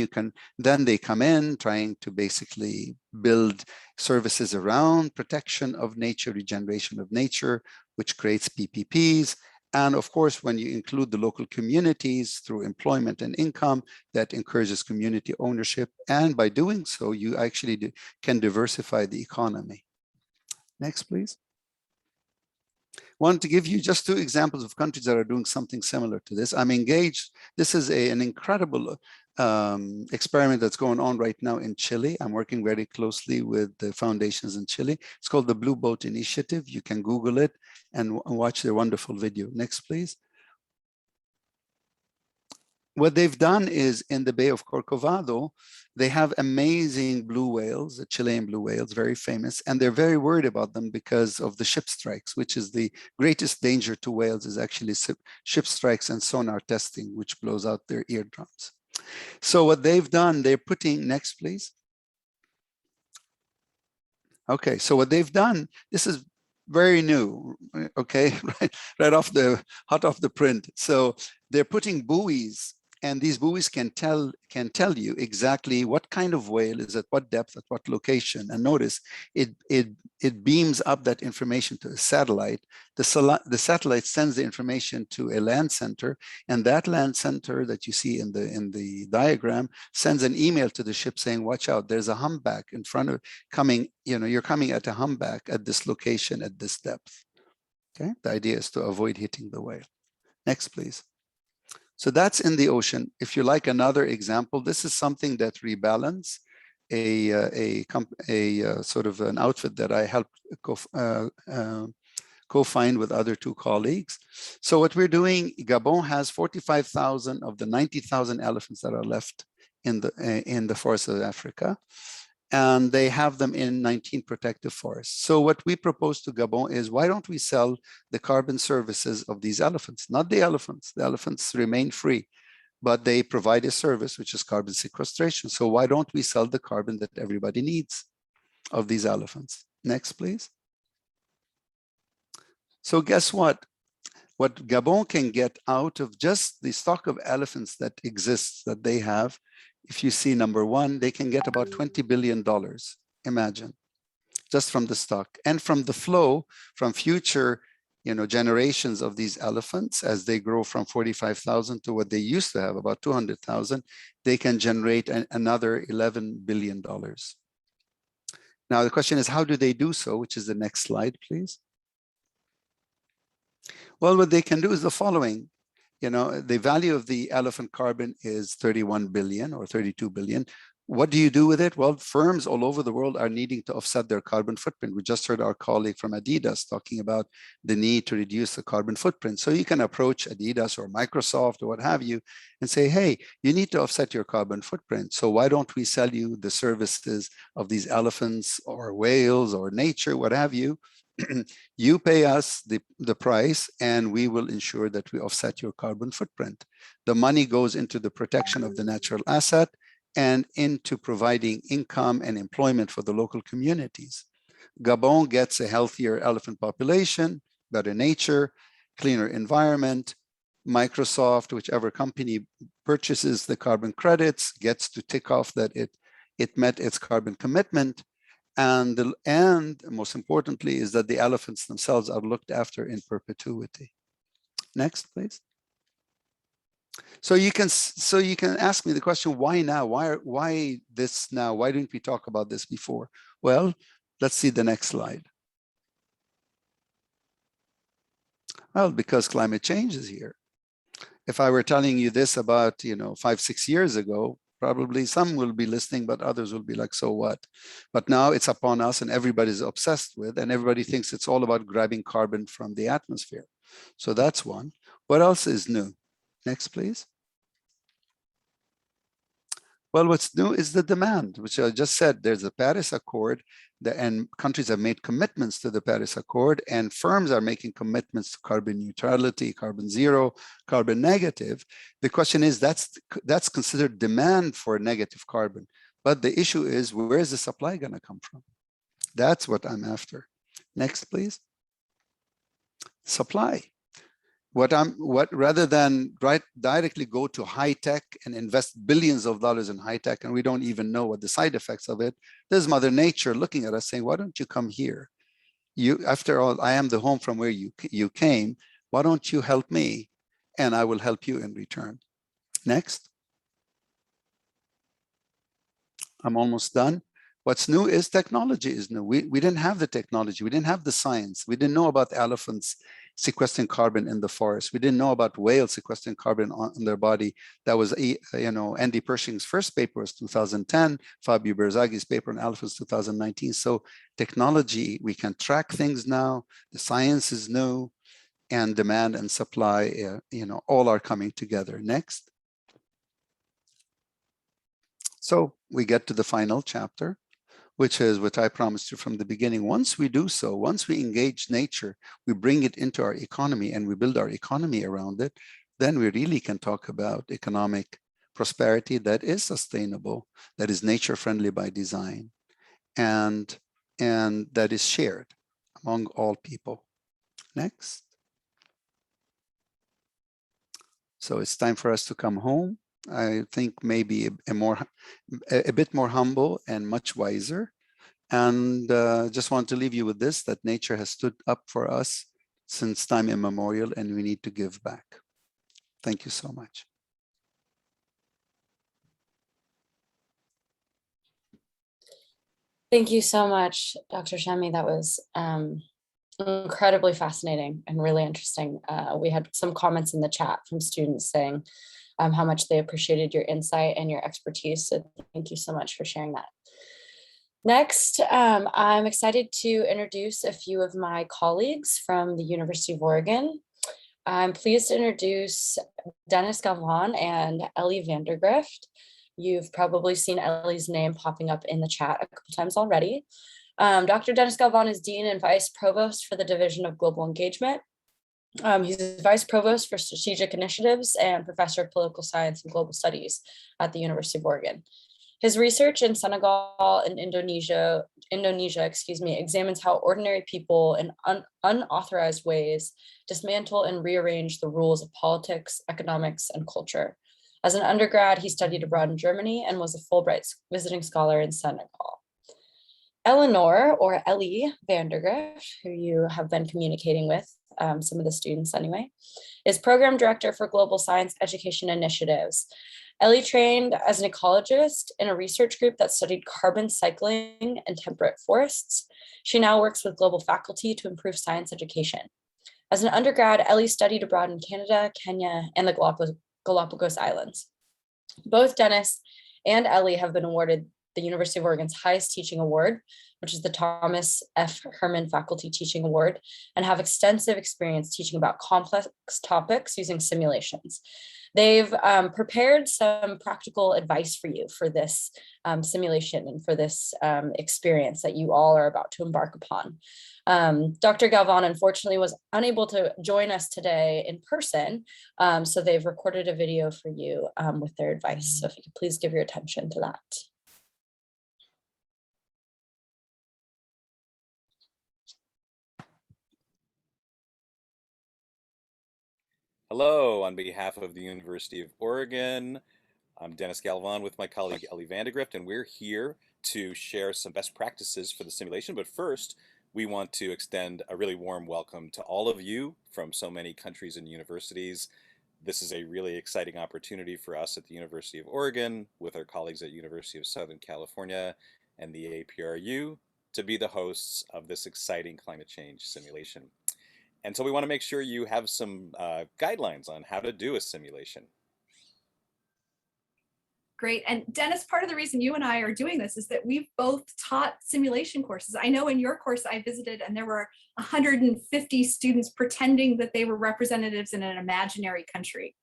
they come in trying to basically build services around protection of nature, regeneration of nature, which creates PPPs. And of course, when you include the local communities through employment and income, that encourages community ownership. And by doing so, you actually can diversify the economy. Next, please. Want to give you just 2 examples of countries that are doing something similar to this. I'm engaged. This is an incredible experiment that's going on right now in Chile. I'm working very closely with the foundations in Chile. It's called the Blue Boat Initiative. You can Google it and watch their wonderful video. Next, please. What they've done is in the Bay of Corcovado, they have amazing blue whales, the Chilean blue whales, very famous, and they're very worried about them because of the ship strikes, which is the greatest danger to whales is actually ship strikes and sonar testing, which blows out their eardrums. So what they've done, they're putting, next please. Okay, so what they've done, this is very new, okay, right off hot off the print. So they're putting buoys, and these buoys can tell you exactly what kind of whale is at what depth, at what location. And notice it beams up that information to a satellite. The satellite sends the information to a land center, and that land center that you see in the diagram sends an email to the ship saying, watch out, there's a humpback in front of coming, you're coming at a humpback at this location at this depth. Okay, the idea is to avoid hitting the whale. Next, please. So that's in the ocean. If you like another example, this is something that Rebalance, a sort of an outfit that I helped co-find with other 2 colleagues. So what we're doing, Gabon has 45,000 of the 90,000 elephants that are left in the forests of Africa. And they have them in 19 protected forests. So what we propose to Gabon is, why don't we sell the carbon services of these elephants? Not the elephants. The elephants remain free, but they provide a service, which is carbon sequestration. So why don't we sell the carbon that everybody needs of these elephants? Next, please. So guess what? What Gabon can get out of just the stock of elephants that exists, that they have, if you see number 1, they can get about $20 billion, imagine, just from the stock. And from the flow from future generations of these elephants, as they grow from 45,000 to what they used to have, about 200,000, they can generate another $11 billion. Now, the question is, how do they do so? Which is the next slide, please. Well, what they can do is the following. The value of the elephant carbon is 31 billion or 32 billion. What do you do with it? Well, firms all over the world are needing to offset their carbon footprint. We just heard our colleague from Adidas talking about the need to reduce the carbon footprint. So you can approach Adidas or Microsoft or what have you and say, hey, you need to offset your carbon footprint. So why don't we sell you the services of these elephants or whales or nature, what have you? You pay us the price and we will ensure that we offset your carbon footprint. The money goes into the protection of the natural asset and into providing income and employment for the local communities. Gabon gets a healthier elephant population, better nature, cleaner environment. Microsoft, whichever company purchases the carbon credits, gets to tick off that it met its carbon commitment. And most importantly is that the elephants themselves are looked after in perpetuity. Next, please. So you can ask me the question, why now? Why this now? Why didn't we talk about this before? Well, let's see the next slide. Well, because climate change is here. If I were telling you this about 5-6 years ago, probably some will be listening, but others will be like, so what? But now it's upon us and everybody's obsessed with, and everybody thinks it's all about grabbing carbon from the atmosphere. So that's one. What else is new? Next, please. Well, what's new is the demand, which I just said. There's a Paris Accord, and countries have made commitments to the Paris Accord, and firms are making commitments to carbon neutrality, carbon zero, carbon negative. The question is, that's considered demand for negative carbon. But the issue is, where is the supply going to come from? That's what I'm after. Next, please. Supply. Rather than directly go to high tech and invest billions of dollars in high tech, and we don't even know what the side effects of it, there's Mother Nature looking at us saying, why don't you come here? After all, I am the home from where you came. Why don't you help me? And I will help you in return. Next. I'm almost done. What's new is technology is new. We didn't have the technology. We didn't have the science. We didn't know about elephants sequestering carbon in the forest. We didn't know about whales sequestering carbon on their body. That was, Andy Pershing's first paper was 2010, Fabio Berzagli's paper on elephants 2019. So technology, we can track things now. The science is new, and demand and supply, all are coming together. Next. So we get to the final chapter, which is what I promised you from the beginning. Once we do so, once we engage nature, we bring it into our economy and we build our economy around it, then we really can talk about economic prosperity that is sustainable, that is nature friendly by design, and that is shared among all people. Next. So it's time for us to come home. I think maybe a bit more humble and much wiser. And just want to leave you with this, that nature has stood up for us since time immemorial, and we need to give back. Thank you so much. Thank you so much, Dr. Shammy. That was incredibly fascinating and really interesting. We had some comments in the chat from students saying how much they appreciated your insight and your expertise. So thank you so much for sharing that. Next, I'm excited to introduce a few of my colleagues from the University of Oregon. I'm pleased to introduce Dennis Galvan and Ellie Vandergrift. You've probably seen Ellie's name popping up in the chat a couple times already. Dr. Dennis Galvan is Dean and Vice Provost for the Division of Global Engagement. He's Vice Provost for Strategic Initiatives and Professor of Political Science and Global Studies at the University of Oregon. His research in Senegal and Indonesia, examines how ordinary people in unauthorized ways dismantle and rearrange the rules of politics, economics, and culture. As an undergrad, he studied abroad in Germany and was a Fulbright visiting scholar in Senegal. Eleanor, or Ellie Vandergrift, who you have been communicating with, some of the students anyway, is Program Director for Global Science Education Initiatives. Ellie trained as an ecologist in a research group that studied carbon cycling and temperate forests. She now works with global faculty to improve science education. As an undergrad, Ellie studied abroad in Canada, Kenya, and the Galapagos Islands. Both Dennis and Ellie have been awarded the University of Oregon's highest teaching award, which is the Thomas F. Herman Faculty Teaching Award, and have extensive experience teaching about complex topics using simulations. They've prepared some practical advice for you for this simulation and for this experience that you all are about to embark upon. Dr. Galvan, unfortunately, was unable to join us today in person, so they've recorded a video for you with their advice. So if you could please give your attention to that. Hello, on behalf of the University of Oregon, I'm Dennis Galvan with my colleague Ellie Vandergrift, and we're here to share some best practices for the simulation. But first, we want to extend a really warm welcome to all of you from so many countries and universities. This is a really exciting opportunity for us at the University of Oregon with our colleagues at University of Southern California and the APRU to be the hosts of this exciting climate change simulation. And so we want to make sure you have some guidelines on how to do a simulation. Great. And Dennis, part of the reason you and I are doing this is that we've both taught simulation courses. I know in your course I visited and there were 150 students pretending that they were representatives in an imaginary country.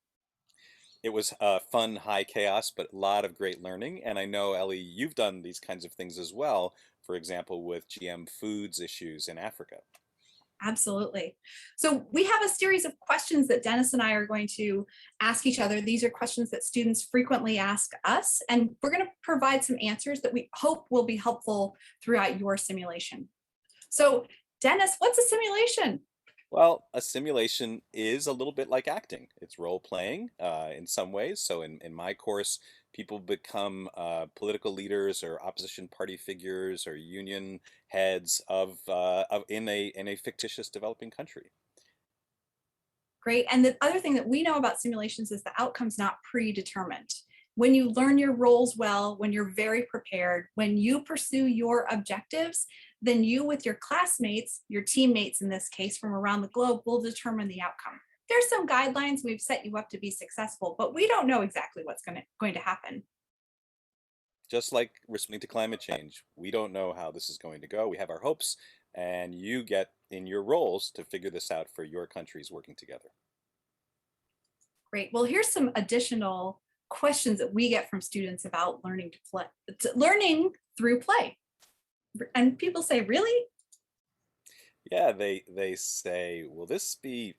It was fun, high chaos, but a lot of great learning. And I know, Ellie, you've done these kinds of things as well, for example, with GM foods issues in Africa. Absolutely. So we have a series of questions that Dennis and I are going to ask each other. These are questions that students frequently ask us, and we're going to provide some answers that we hope will be helpful throughout your simulation. So Dennis, what's a simulation? Well, a simulation is a little bit like acting. It's role playing in some ways. So in my course, people become political leaders or opposition party figures or union heads of in a fictitious developing country. Great. And the other thing that we know about simulations is the outcome's not predetermined. When you learn your roles well, when you're very prepared, when you pursue your objectives, then you with your classmates, your teammates in this case from around the globe, will determine the outcome. There's some guidelines, we've set you up to be successful, but we don't know exactly what's going to happen. Just like responding to climate change, we don't know how this is going to go. We have our hopes, and you get in your roles to figure this out for your countries working together. Great. Well, here's some additional questions that we get from students about learning to play, learning through play. And people say, really? Yeah, they say, will this be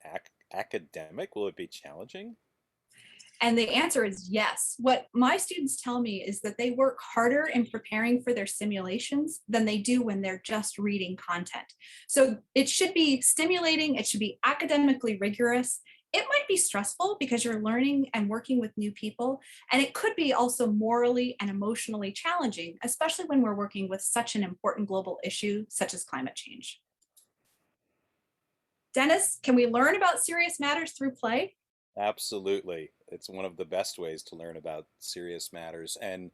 academic? Will it be challenging? And the answer is yes. What my students tell me is that they work harder in preparing for their simulations than they do when they're just reading content. So it should be stimulating, it should be academically rigorous. It might be stressful because you're learning and working with new people, and it could be also morally and emotionally challenging, especially when we're working with such an important global issue such as climate change. Dennis, can we learn about serious matters through play? Absolutely. It's one of the best ways to learn about serious matters. And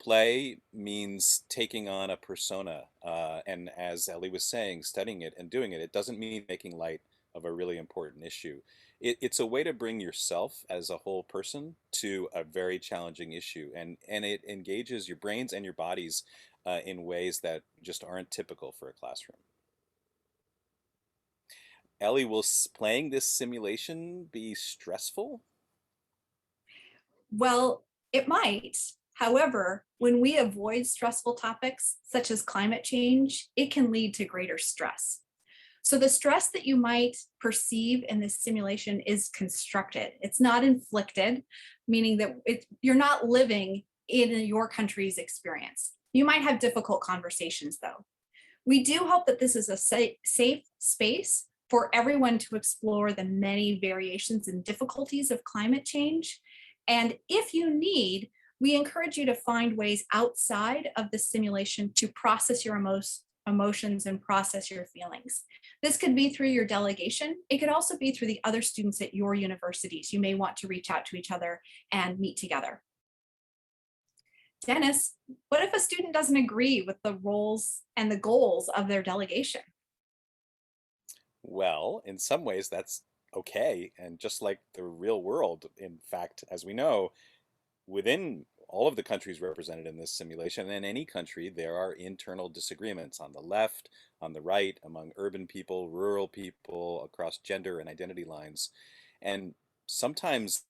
play means taking on a persona. And as Ellie was saying, studying it and doing it, it doesn't mean making light of a really important issue. It's a way to bring yourself as a whole person to a very challenging issue. And it engages your brains and your bodies in ways that just aren't typical for a classroom. Ellie, will playing this simulation be stressful? Well, it might. However, when we avoid stressful topics such as climate change, it can lead to greater stress. So the stress that you might perceive in this simulation is constructed. It's not inflicted, meaning that you're not living in your country's experience. You might have difficult conversations though. We do hope that this is a safe space for everyone to explore the many variations and difficulties of climate change. And if you need, we encourage you to find ways outside of the simulation to process your emotions and process your feelings. This could be through your delegation. It could also be through the other students at your universities. You may want to reach out to each other and meet together. Dennis, what if a student doesn't agree with the roles and the goals of their delegation? Well, in some ways that's okay. And just like the real world, in fact, as we know, within all of the countries represented in this simulation, and in any country, there are internal disagreements on the left, on the right, among urban people, rural people, across gender and identity lines. And sometimes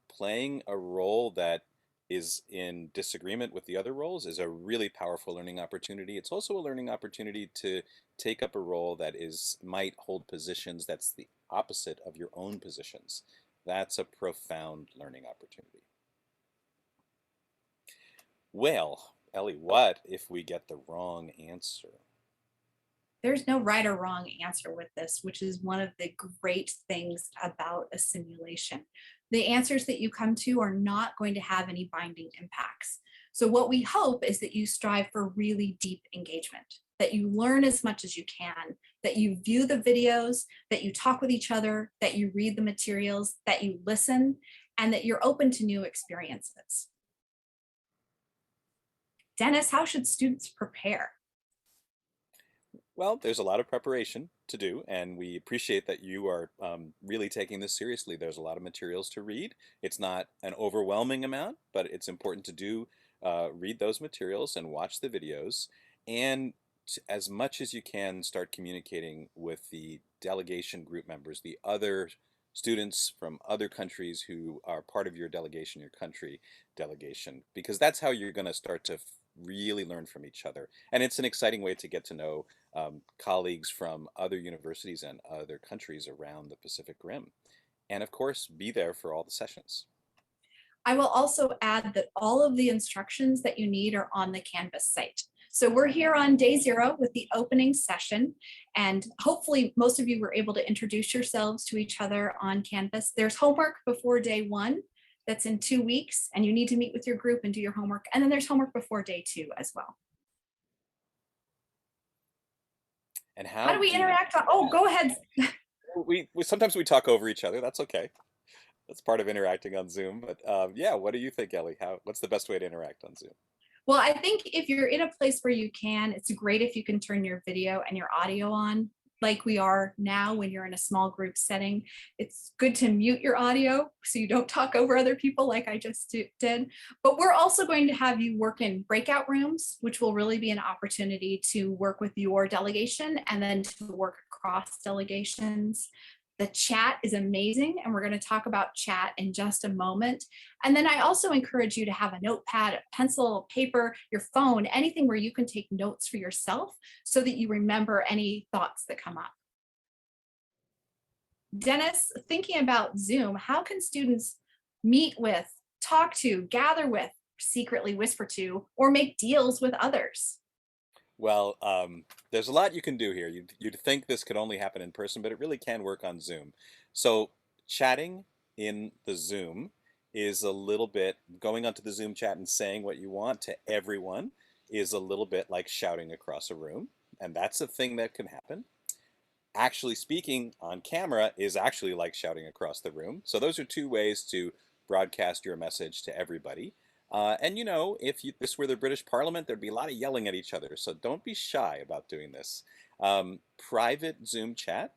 playing a role that is in disagreement with the other roles is a really powerful learning opportunity. It's also a learning opportunity to take up a role that might hold positions that's the opposite of your own positions. That's a profound learning opportunity. Well, Ellie, what if we get the wrong answer? There's no right or wrong answer with this, which is one of the great things about a simulation. The answers that you come to are not going to have any binding impacts. So what we hope is that you strive for really deep engagement, that you learn as much as you can, that you view the videos, that you talk with each other, that you read the materials, that you listen, and that you're open to new experiences. Dennis, how should students prepare? Well, there's a lot of preparation to do, and we appreciate that you are really taking this seriously. There's a lot of materials to read. It's not an overwhelming amount, but it's important to do read those materials and watch the videos, and as much as you can, start communicating with the delegation group members, the other students from other countries who are part of your delegation, your country delegation, because that's how you're going to start to really learn from each other. And it's an exciting way to get to know colleagues from other universities and other countries around the Pacific Rim. And of course, be there for all the sessions. I will also add that all of the instructions that you need are on the Canvas site. So we're here on day 0 with the opening session, and hopefully most of you were able to introduce yourselves to each other on Canvas. There's homework before day 1 that's in 2 weeks, and you need to meet with your group and do your homework. And then there's homework before day 2 as well. And how do we interact? Oh, go ahead. We sometimes we talk over each other. That's okay. That's part of interacting on Zoom. But yeah, what do you think, Ellie? What's the best way to interact on Zoom? Well, I think if you're in a place where you can, it's great if you can turn your video and your audio on like we are now when you're in a small group setting. It's good to mute your audio so you don't talk over other people like I just did. But we're also going to have you work in breakout rooms, which will really be an opportunity to work with your delegation and then to work across delegations. The chat is amazing, and we're going to talk about chat in just a moment. And then I also encourage you to have a notepad, a pencil, paper, your phone, anything where you can take notes for yourself so that you remember any thoughts that come up. Dennis, thinking about Zoom, how can students meet with, talk to, gather with, secretly whisper to, or make deals with others? Well, there's a lot you can do here. You'd think this could only happen in person, but it really can work on Zoom. So chatting in the Zoom is a little bit, going onto the Zoom chat and saying what you want to everyone is a little bit like shouting across a room. And that's a thing that can happen. Actually speaking on camera is actually like shouting across the room. So those are 2 ways to broadcast your message to everybody. And you know, if this were the British Parliament, there'd be a lot of yelling at each other. So don't be shy about doing this. Private Zoom chat,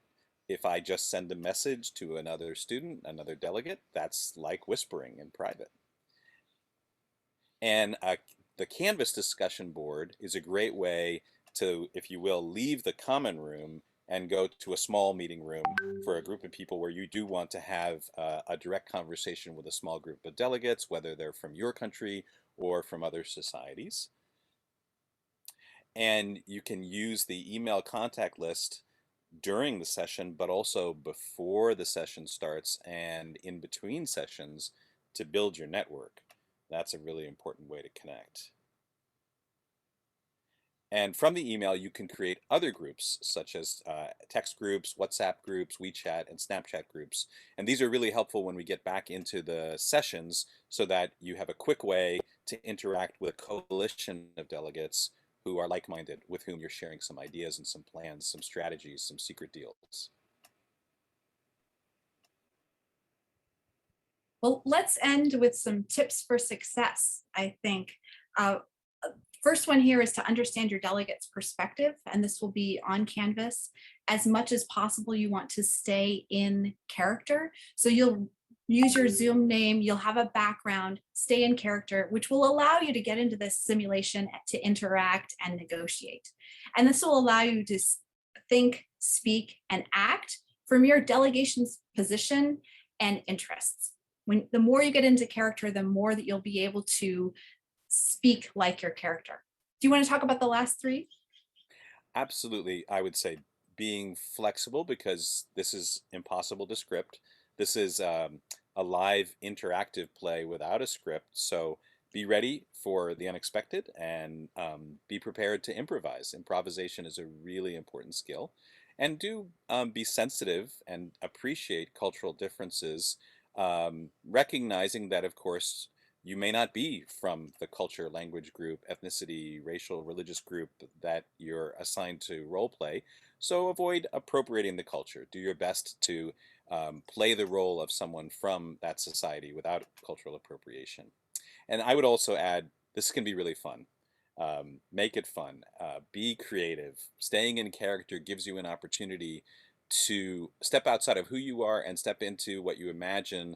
if I just send a message to another student, another delegate, that's like whispering in private. And the Canvas discussion board is a great way to, if you will, leave the common room and go to a small meeting room for a group of people where you do want to have a direct conversation with a small group of delegates, whether they're from your country or from other societies. And you can use the email contact list during the session, but also before the session starts and in between sessions to build your network. That's a really important way to connect. And from the email, you can create other groups, such as text groups, WhatsApp groups, WeChat, and Snapchat groups. And these are really helpful when we get back into the sessions so that you have a quick way to interact with a coalition of delegates who are like-minded, with whom you're sharing some ideas and some plans, some strategies, some secret deals. Well, let's end with some tips for success, I think. First one here is to understand your delegate's perspective, and this will be on Canvas. As much as possible, you want to stay in character. So you'll use your Zoom name, you'll have a background, stay in character, which will allow you to get into this simulation to interact and negotiate. And this will allow you to think, speak, and act from your delegation's position and interests. The more you get into character, the more that you'll be able to speak like your character. Do you want to talk about the last 3? Absolutely. I would say being flexible, because this is impossible to script. This is a live interactive play without a script. So be ready for the unexpected and be prepared to improvise. Improvisation is a really important skill. And do be sensitive and appreciate cultural differences, recognizing that, of course, you may not be from the culture, language group, ethnicity, racial, religious group that you're assigned to role play. So avoid appropriating the culture. Do your best to play the role of someone from that society without cultural appropriation. And I would also add, this can be really fun. Make it fun. Be creative. Staying in character gives you an opportunity to step outside of who you are and step into what you imagine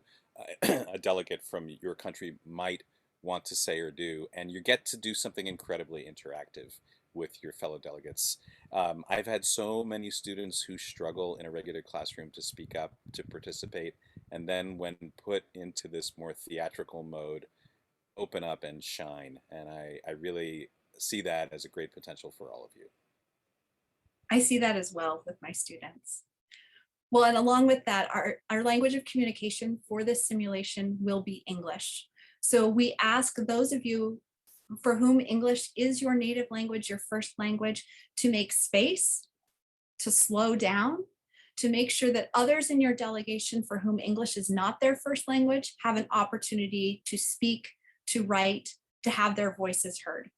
a delegate from your country might want to say or do, and you get to do something incredibly interactive. with your fellow delegates. I've had so many students who struggle in a regular classroom to speak up, to participate, and then when put into this more theatrical mode, open up and shine. And I really see that as a great potential for all of you. I see that as well with my students. Well, and along with that, our language of communication for this simulation will be English. So we ask those of you for whom English is your native language, your first language, to make space, to slow down, to make sure that others in your delegation for whom English is not their first language have an opportunity to speak, to write, to have their voices heard.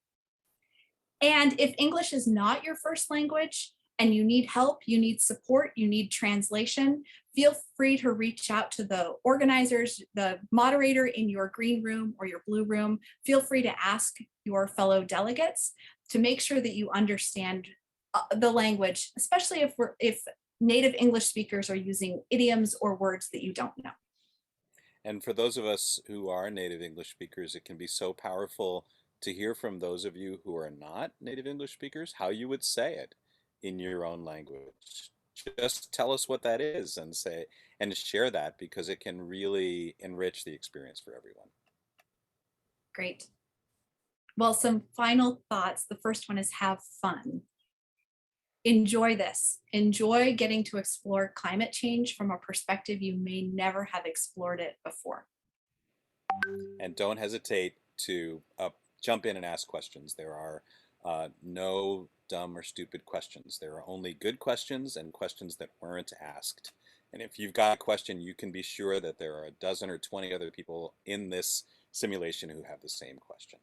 And if English is not your first language and you need help, you need support, you need translation, feel free to reach out to the organizers, the moderator in your green room or your blue room. Feel free to ask your fellow delegates to make sure that you understand the language, especially if native English speakers are using idioms or words that you don't know. And for those of us who are native English speakers, it can be so powerful to hear from those of you who are not native English speakers, how you would say it in your own language. Just tell us what that is and share that, because it can really enrich the experience for everyone. Great. Well, some final thoughts. The first one is have fun. Enjoy this. Enjoy getting to explore climate change from a perspective you may never have explored it before. And don't hesitate to jump in and ask questions. There are no dumb or stupid questions. There are only good questions and questions that weren't asked. And if you've got a question, you can be sure that there are a dozen or 20 other people in this simulation who have the same question.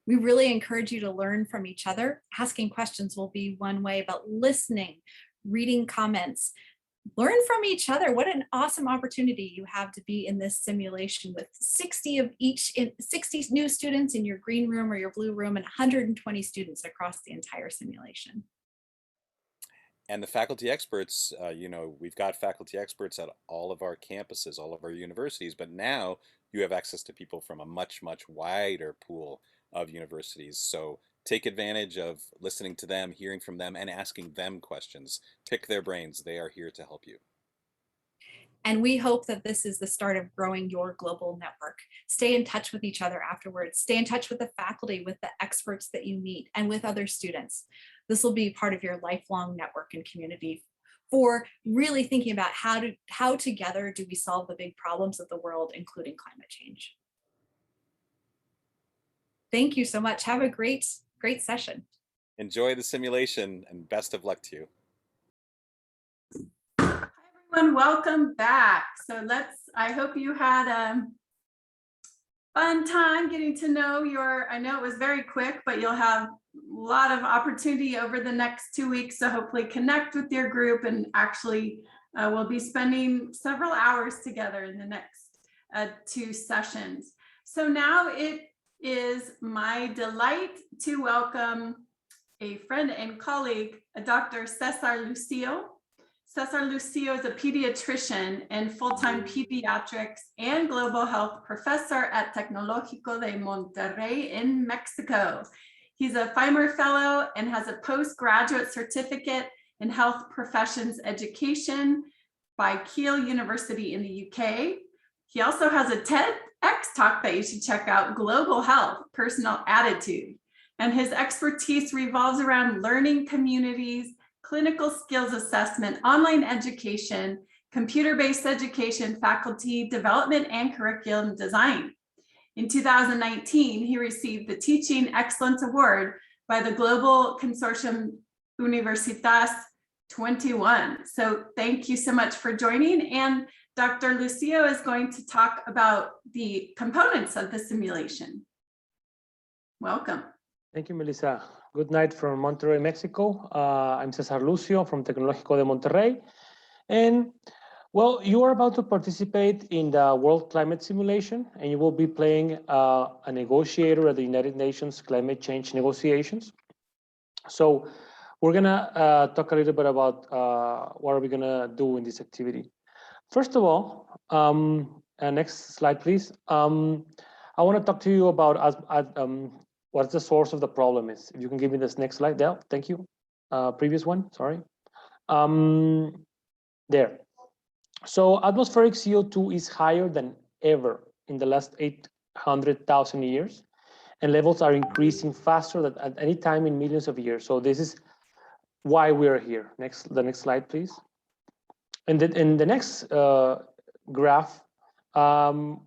We really encourage you to learn from each other. Asking questions will be one way, but listening, reading comments, learn from each other. What an awesome opportunity you have to be in this simulation with 60 new students in your green room or your blue room and 120 students across the entire simulation. And the faculty experts, we've got faculty experts at all of our campuses, all of our universities, but now you have access to people from a much, much wider pool of universities. So take advantage of listening to them, hearing from them, and asking them questions. Pick their brains. They are here to help you. And we hope that this is the start of growing your global network. Stay in touch with each other afterwards. Stay in touch with the faculty, with the experts that you meet, and with other students. This will be part of your lifelong network and community for really thinking about how together do we solve the big problems of the world, including climate change. Thank you so much. Have a great session. Enjoy the simulation and best of luck to you. Hi everyone, welcome back. So I hope you had a fun time getting to know I know it was very quick, but you'll have a lot of opportunity over the next 2 weeks to hopefully connect with your group, and actually we'll be spending several hours together in the next 2 sessions. So now it is my delight to welcome a friend and colleague, Dr. Cesar Lucille. Cesar Lucille is a pediatrician and full-time pediatrics and global health professor at Tecnológico de Monterrey in Mexico. He's a Feimer Fellow and has a postgraduate certificate in health professions education by Kiel University in the UK. He also has a TEDx talk that you should check out, Global Health, Personal Attitude. And his expertise revolves around learning communities, clinical skills assessment, online education, computer-based education, faculty development, and curriculum design. In 2019, he received the Teaching Excellence Award by the Global Consortium Universitas 21. So thank you so much for joining. And Dr. Lucille is going to talk about the components of the simulation. Welcome. Thank you, Melissa. Good night from Monterrey, Mexico. I'm Cesar Lucille from Tecnológico de Monterrey. And well, you are about to participate in the World Climate Simulation, and you will be playing a negotiator at the United Nations climate change negotiations. So we're gonna talk a little bit about what are we gonna do in this activity. First of all, next slide, please. I want to talk to you about what the source of the problem is. If you can give me this next slide, Del, thank you. Previous one, sorry. There. So atmospheric CO2 is higher than ever in the last 800,000 years, and levels are increasing faster than at any time in millions of years. So this is why we're here. The next slide, please. And then in the next graph,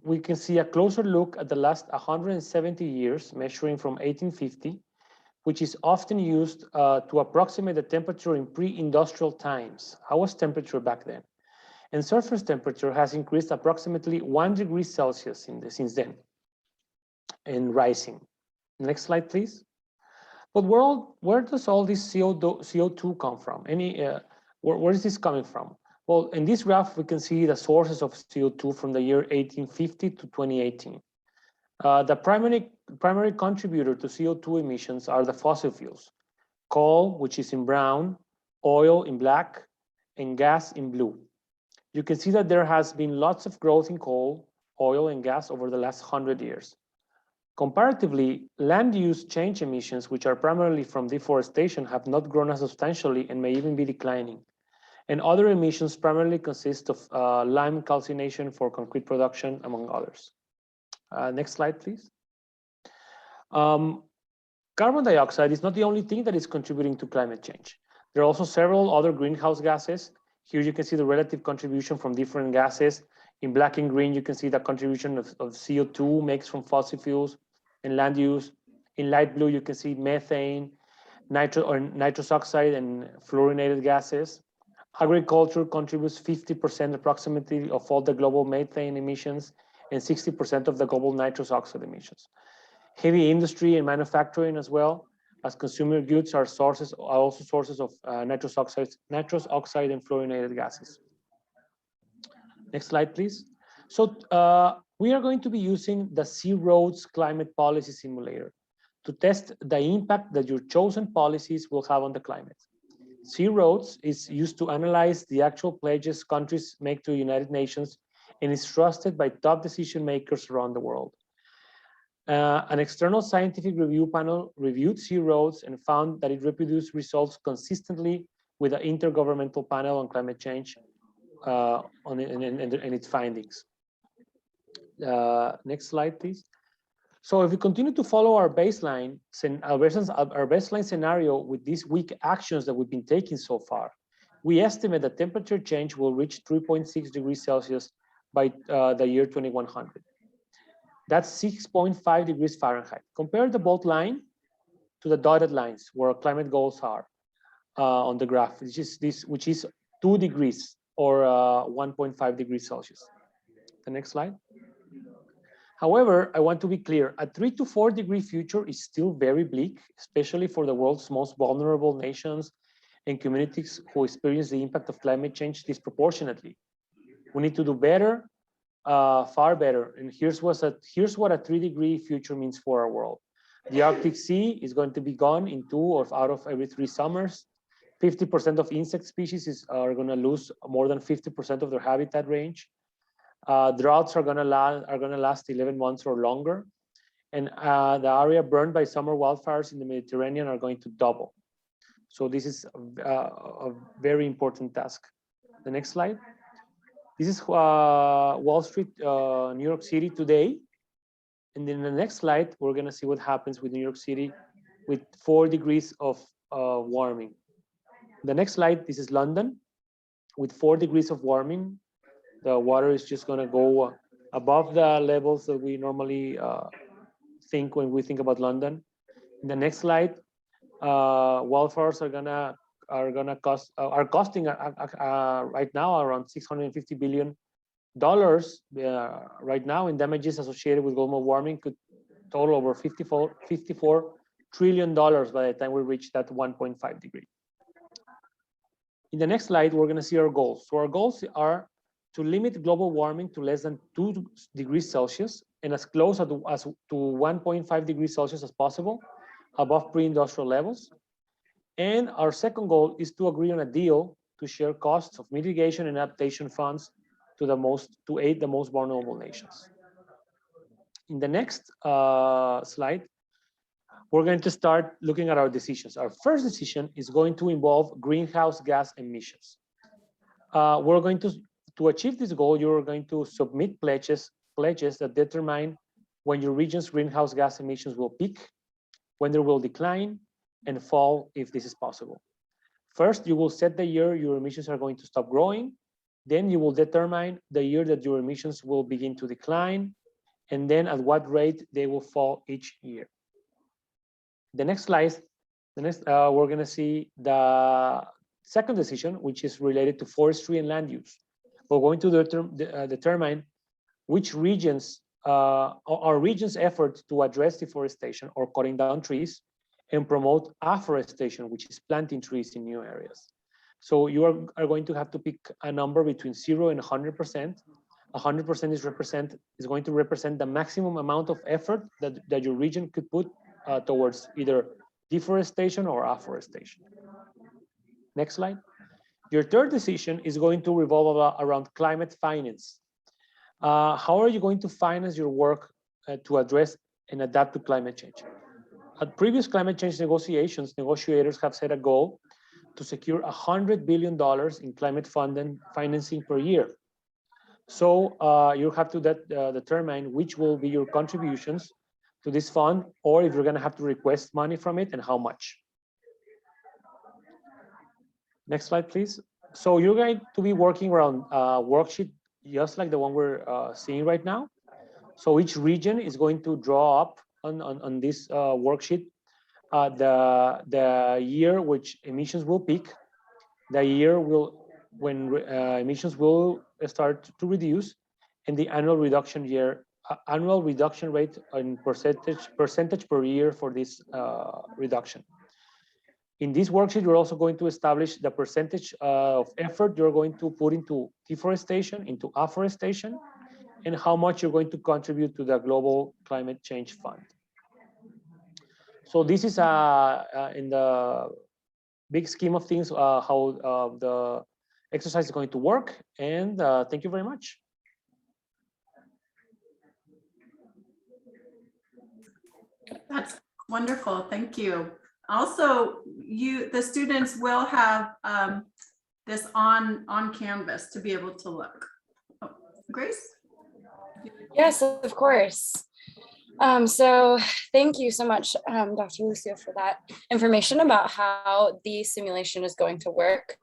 we can see a closer look at the last 170 years, measuring from 1850, which is often used to approximate the temperature in pre-industrial times. How was temperature back then? And surface temperature has increased approximately 1 degree Celsius since then, and rising. Next slide, please. But where does all this CO2 come from? Where is this coming from? Well, in this graph, we can see the sources of CO2 from the year 1850 to 2018. The primary contributor to CO2 emissions are the fossil fuels: coal, which is in brown, oil in black, and gas in blue. You can see that there has been lots of growth in coal, oil, and gas over the last 100 years. Comparatively, land use change emissions, which are primarily from deforestation, have not grown as substantially and may even be declining. And other emissions primarily consist of lime calcination for concrete production, among others. Next slide, please. Carbon dioxide is not the only thing that is contributing to climate change. There are also several other greenhouse gases. Here you can see the relative contribution from different gases. In black and green, you can see the contribution of CO2 makes from fossil fuels and land use. In light blue, you can see methane, nitrous oxide, and fluorinated gases. Agriculture contributes 50% approximately of all the global methane emissions and 60% of the global nitrous oxide emissions. Heavy industry and manufacturing, as well as consumer goods, are also sources of nitrous oxide and fluorinated gases. Next slide, please. So we are going to be using the C-ROADS Climate Policy Simulator to test the impact that your chosen policies will have on the climate. C-ROADS is used to analyze the actual pledges countries make to the United Nations and is trusted by top decision makers around the world. An external scientific review panel reviewed C-ROADS and found that it reproduced results consistently with the Intergovernmental Panel on Climate Change and its findings. Next slide, please. So if we continue to follow our baseline scenario with these weak actions that we've been taking so far, we estimate that temperature change will reach 3.6 degrees Celsius by the year 2100. That's 6.5 degrees Fahrenheit. Compare the bold line to the dotted lines where our climate goals are on the graph, which is 2 degrees or 1.5 degrees Celsius. The next slide. However, I want to be clear, a 3 to 4 degree future is still very bleak, especially for the world's most vulnerable nations and communities who experience the impact of climate change disproportionately. We need to do better, far better. And here's what a 3 degree future means for our world. The Arctic Sea is going to be gone in 2 out of every 3 summers. 50% of insect species are going to lose more than 50% of their habitat range. Droughts are going to last 11 months or longer, and the area burned by summer wildfires in the Mediterranean are going to double. So this is a very important task. The next slide. This is Wall Street, New York City today, and then the next slide we're going to see what happens with New York City with 4 degrees of warming. The next slide. This is London with 4 degrees of warming. The water is just going to go above the levels that we normally think when we think about London. In the next slide, wildfires are costing right now around $650 billion right now, and damages associated with global warming could total over $54 trillion by the time we reach that 1.5 degree. In the next slide, we're going to see our goals. So our goals are to limit global warming to less than 2 degrees Celsius and as close to 1.5 degrees Celsius as possible, above pre-industrial levels. And our second goal is to agree on a deal to share costs of mitigation and adaptation funds to aid the most vulnerable nations. In the next slide, we're going to start looking at our decisions. Our first decision is going to involve greenhouse gas emissions. We're going to achieve this goal, you're going to submit pledges that determine when your region's greenhouse gas emissions will peak, when they will decline, and fall if this is possible. First, you will set the year your emissions are going to stop growing. Then you will determine the year that your emissions will begin to decline, and then at what rate they will fall each year. The next slide, we're going to see the second decision, which is related to forestry and land use. We're going to determine which regions, our region's effort to address deforestation or cutting down trees and promote afforestation, which is planting trees in new areas. So you are going to have to pick a number between 0 and 100%. 100% is going to represent the maximum amount of effort that your region could put towards either deforestation or afforestation. Next slide. Your third decision is going to revolve around climate finance. How are you going to finance your work to address and adapt to climate change? At previous climate change negotiations, negotiators have set a goal to secure $100 billion in climate financing per year. So you have to determine which will be your contributions to this fund, or if you're going to have to request money from it and how much. Next slide, please. So you're going to be working around a worksheet just like the one we're seeing right now. So each region is going to draw up on this worksheet the year which emissions will peak, the year when emissions will start to reduce, and the annual reduction rate in percentage per year for this reduction. In this worksheet, you're also going to establish the percentage of effort you're going to put into deforestation, into afforestation, and how much you're going to contribute to the Global Climate Change Fund. So this is in the big scheme of things, how the exercise is going to work. And thank you very much. That's wonderful. Thank you. Also, the students will have this on Canvas to be able to look. Oh, Grace? Yes, of course. So thank you so much, Dr. Lucille, for that information about how the simulation is going to work.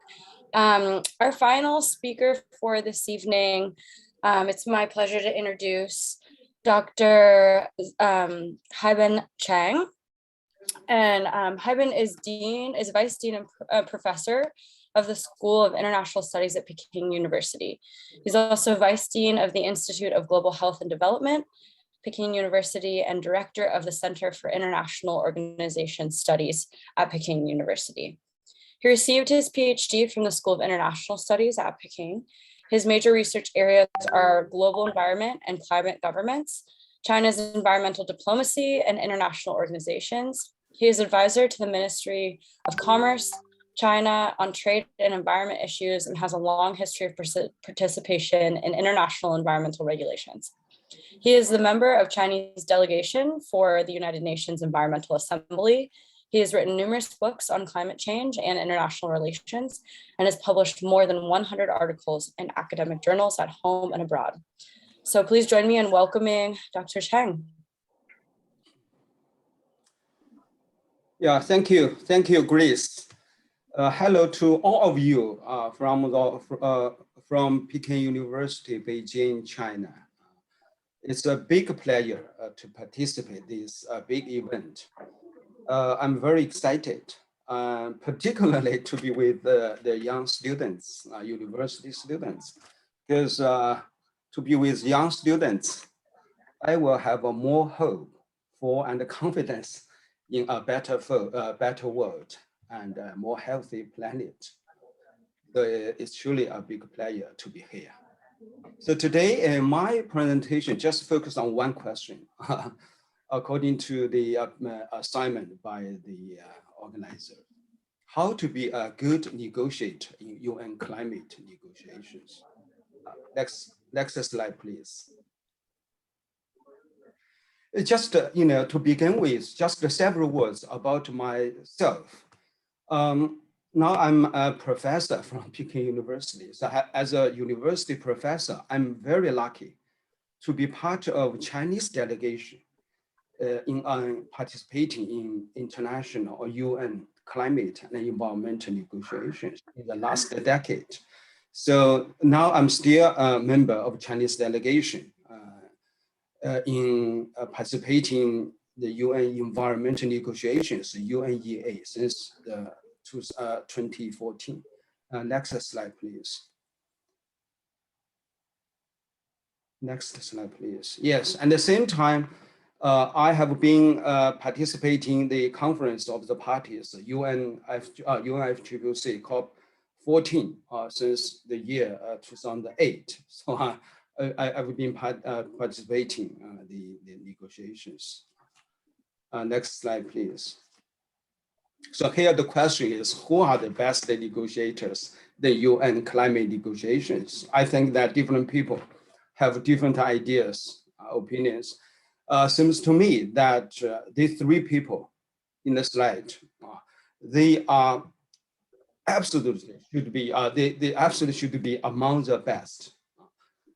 Our final speaker for this evening, it's my pleasure to introduce Dr. Um Chang. And Haiben is Vice Dean and Professor of the School of International Studies at Peking University. He's also Vice Dean of the Institute of Global Health and Development, Peking University, and Director of the Center for International Organization Studies at Peking University. He received his PhD from the School of International Studies at Peking. His major research areas are global environment and climate governments, China's environmental diplomacy, and international organizations. He is advisor to the Ministry of Commerce, China, on trade and environment issues, and has a long history of participation in international environmental regulations. He is the member of Chinese delegation for the United Nations Environmental Assembly. He has written numerous books on climate change and international relations, and has published more than 100 articles in academic journals at home and abroad. So please join me in welcoming Dr. Chang. Yeah, thank you. Thank you, Grace. Hello to all of you from Peking University, Beijing, China. It's a big pleasure to participate in this big event. I'm very excited, particularly to be with the young students, university students, because to be with young students, I will have a more hope for and confidence in a better world and a more healthy planet. So it's truly a big pleasure to be here. So today, my presentation just focused on one question, according to the assignment by the organizer: how to be a good negotiator in UN climate negotiations. Next slide, please. just, to begin with, just several words about myself. Now I'm a professor from Peking University. So as a university professor, I'm very lucky to be part of Chinese delegation in participating in international or UN climate and environmental negotiations in the last decade. So now I'm still a member of Chinese delegation in participating the UN environmental negotiations, UNEA, since 2014. Next slide, please. Next slide, please. Yes, at the same time, I have been participating in the conference of the parties, UNFCCC COP14 since the year 2008. So I've been participating the negotiations. Next slide, please. So here the question is, who are the best negotiators, the UN climate negotiations? I think that different people have different ideas, opinions. Seems to me that these three people in the slide, they are absolutely should be, they absolutely should be among the best.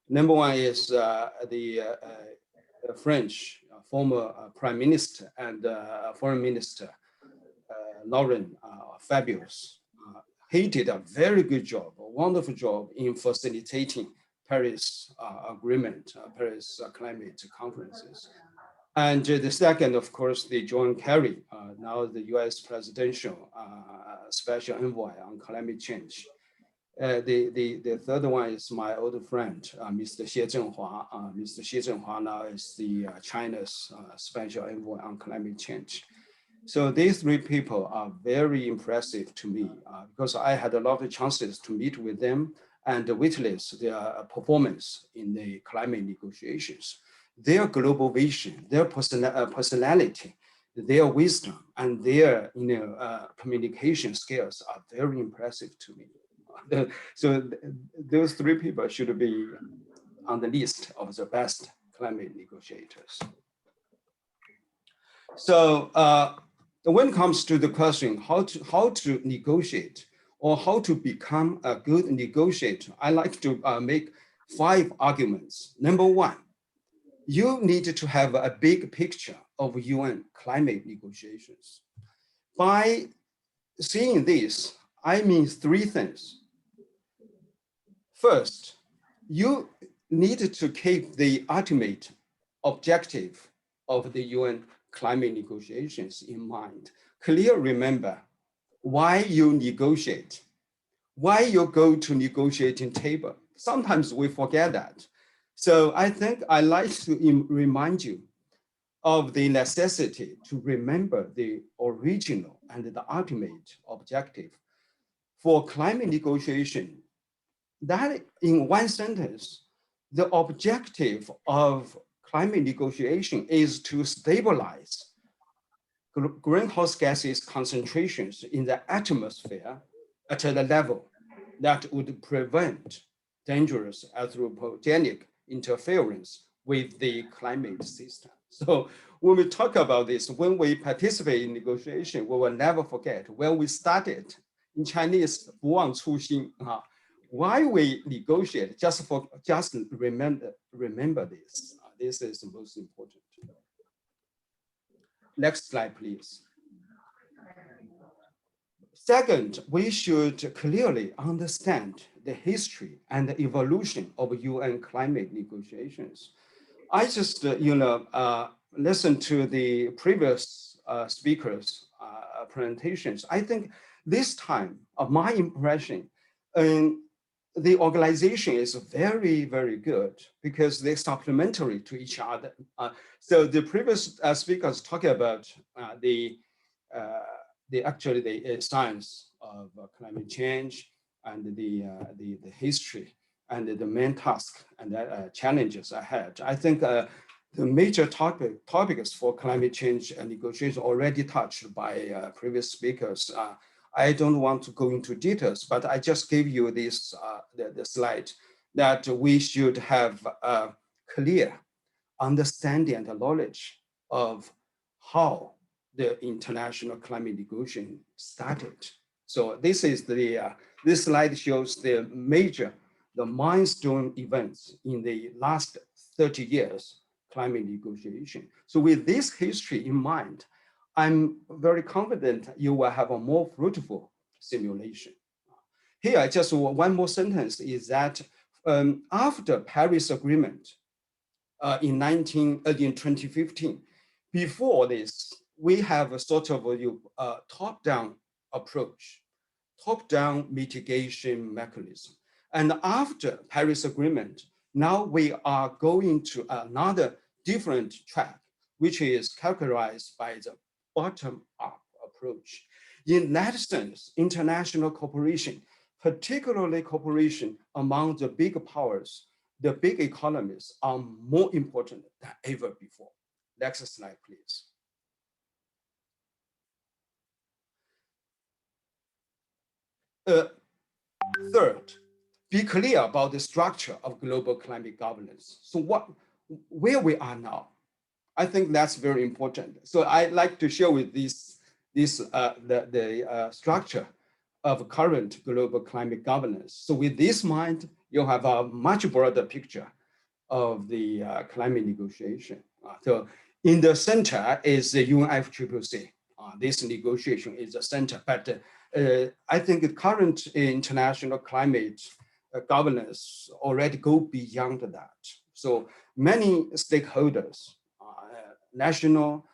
Number one is the French former Prime Minister and Foreign Minister, Laurent Fabius. He did a very good job, a wonderful job in facilitating Paris Agreement, Paris climate conferences. And the second, of course, the John Kerry, now the US presidential special envoy on climate change. The third one is my old friend, Mr. Xie Zhenhua. Mr. Xie Zhenhua now is the China's special envoy on climate change. So these three people are very impressive to me because I had a lot of chances to meet with them and witness their performance in the climate negotiations. Their global vision, their personality, their wisdom, and their communication skills are very impressive to me. So those three people should be on the list of the best climate negotiators. So when it comes to the question how to negotiate or how to become a good negotiator, I like to make 5 arguments. Number one, you need to have a big picture of UN climate negotiations. By seeing this, I mean 3 things. First, you need to keep the ultimate objective of the UN climate negotiations in mind. Clearly remember why you negotiate, why you go to negotiating table. Sometimes we forget that. So I think I like to remind you of the necessity to remember the original and the ultimate objective for climate negotiation. That in one sentence, the objective of climate negotiation is to stabilize greenhouse gases concentrations in the atmosphere at a level that would prevent dangerous anthropogenic interference with the climate system. So when we talk about this, when we participate in negotiation, we will never forget when we started in Chinese, 不忘初心, why we negotiate, just remember this. This is the most important. Next slide, please. Second, we should clearly understand the history and the evolution of UN climate negotiations. I just, listened to the previous speakers' presentations. I think this time, my impression, the organization is very, very good because they're supplementary to each other. So the previous speakers talk about the science of climate change and the history and the main task and challenges ahead. I think the major topics for climate change and negotiation already touched by previous speakers. I don't want to go into details, but I just gave you this the slide that we should have a clear understanding and knowledge of how the international climate negotiation started. So this is this slide shows the milestone events in the last 30 years climate negotiation. So with this history in mind, I'm very confident you will have a more fruitful simulation. Here, just one more sentence is that after Paris Agreement in 2015, before this, we have a sort of a top-down approach, top-down mitigation mechanism. And after Paris Agreement, now we are going to another different track, which is characterized by the bottom-up approach. In that sense, international cooperation, particularly cooperation among the big powers, the big economies, are more important than ever before. Next slide, please. Third, be clear about the structure of global climate governance. So where we are now, I think that's very important. So I'd like to share with the structure of current global climate governance. So with this in mind, you'll have a much broader picture of the climate negotiation. So in the center is the UNFCCC. This negotiation is the center, but I think the current international climate governance already go beyond that. So many stakeholders, national,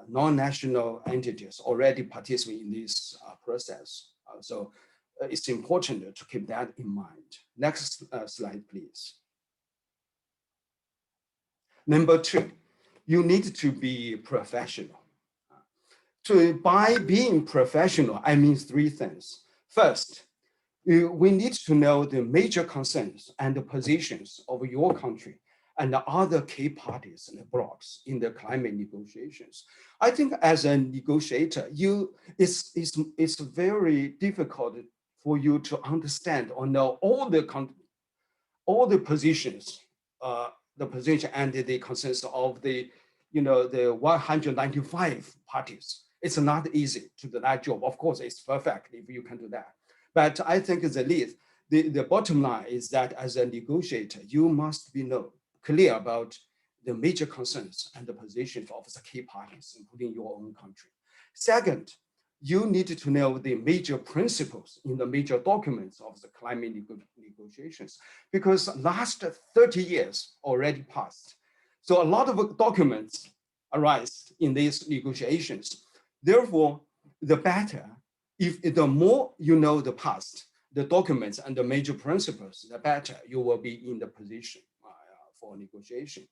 non-national entities already participate in this process. So it's important to keep that in mind. Next slide, please. Number two, you need to be professional. So by being professional, I mean three things. First, we need to know the major concerns and the positions of your country and the other key parties and blocs in the climate negotiations. I think as a negotiator, it's very difficult for you to understand or know all the positions, the position and the consensus of the 195 parties. It's not easy to do that job. Of course, it's perfect if you can do that. But I think the bottom line is that as a negotiator, you must be clear about the major concerns and the positions of the key parties, including your own country. Second, you need to know the major principles in the major documents of the climate negotiations, because last 30 years already passed. So a lot of documents arise in these negotiations. Therefore, the better, the more you know the past, the documents and the major principles, the better you will be in the position for negotiation.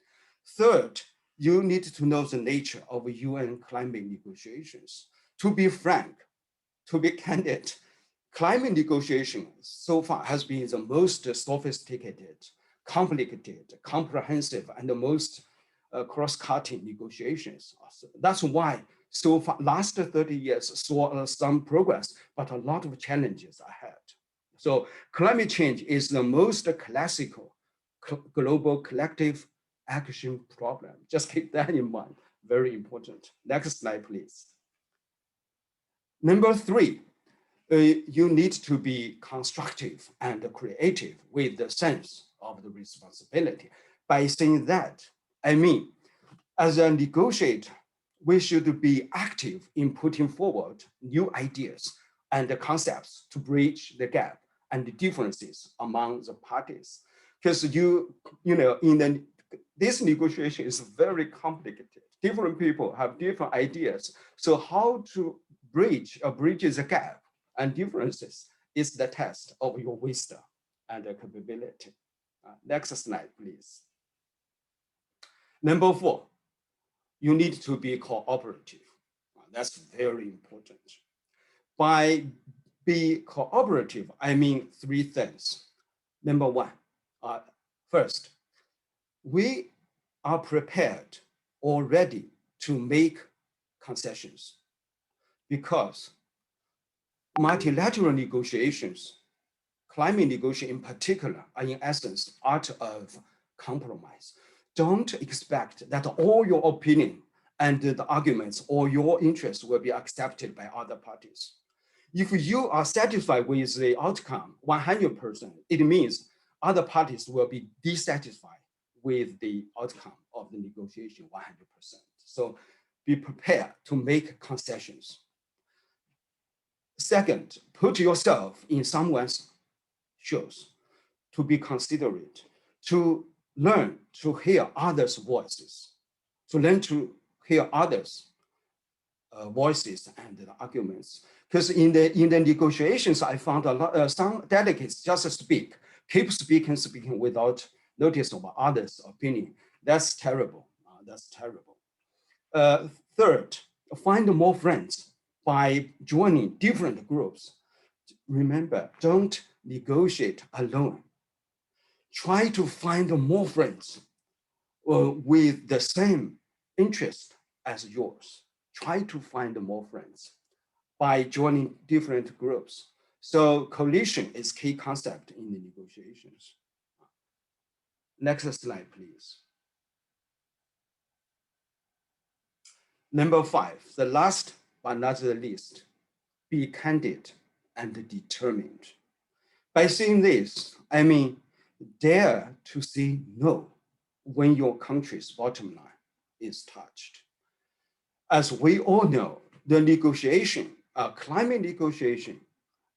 Third, you need to know the nature of UN climate negotiations. To be frank, to be candid, climate negotiation so far has been the most sophisticated, complicated, comprehensive, and the most cross-cutting negotiations. That's why so far, last 30 years saw some progress, but a lot of challenges ahead. So climate change is the most classical global collective action problem. Just keep that in mind, very important. Next slide, please. Number three, you need to be constructive and creative with the sense of the responsibility. By saying that, I mean, as a negotiator, we should be active in putting forward new ideas and the concepts to bridge the gap and the differences among the parties. Because this negotiation is very complicated. Different people have different ideas. So how to bridge the gap and differences is the test of your wisdom and capability. Next slide, please. Number four, you need to be cooperative. That's very important. By be cooperative, I mean three things. Number one, first, we are prepared or ready to make concessions because multilateral negotiations, climate negotiation in particular, are in essence art of compromise. Don't expect that all your opinion and the arguments or your interests will be accepted by other parties. If you are satisfied with the outcome 100%, it means other parties will be dissatisfied with the outcome of the negotiation 100%. So be prepared to make concessions. Second, put yourself in someone's shoes, to be considerate, to learn to hear others' voices, to learn to hear others' voices and the arguments. Because in the negotiations, I found a lot, some delegates just speak, keep speaking without notice of others' opinion. That's terrible. That's terrible. Third, find more friends by joining different groups. Remember, don't negotiate alone. Try to find more friends with the same interest as yours. Try to find more friends by joining different groups. So coalition is key concept in the negotiations. Next slide, please. Number 5, the last but not the least, be candid and determined. By saying this, I mean, dare to say no when your country's bottom line is touched. As we all know, the negotiation, climate negotiation,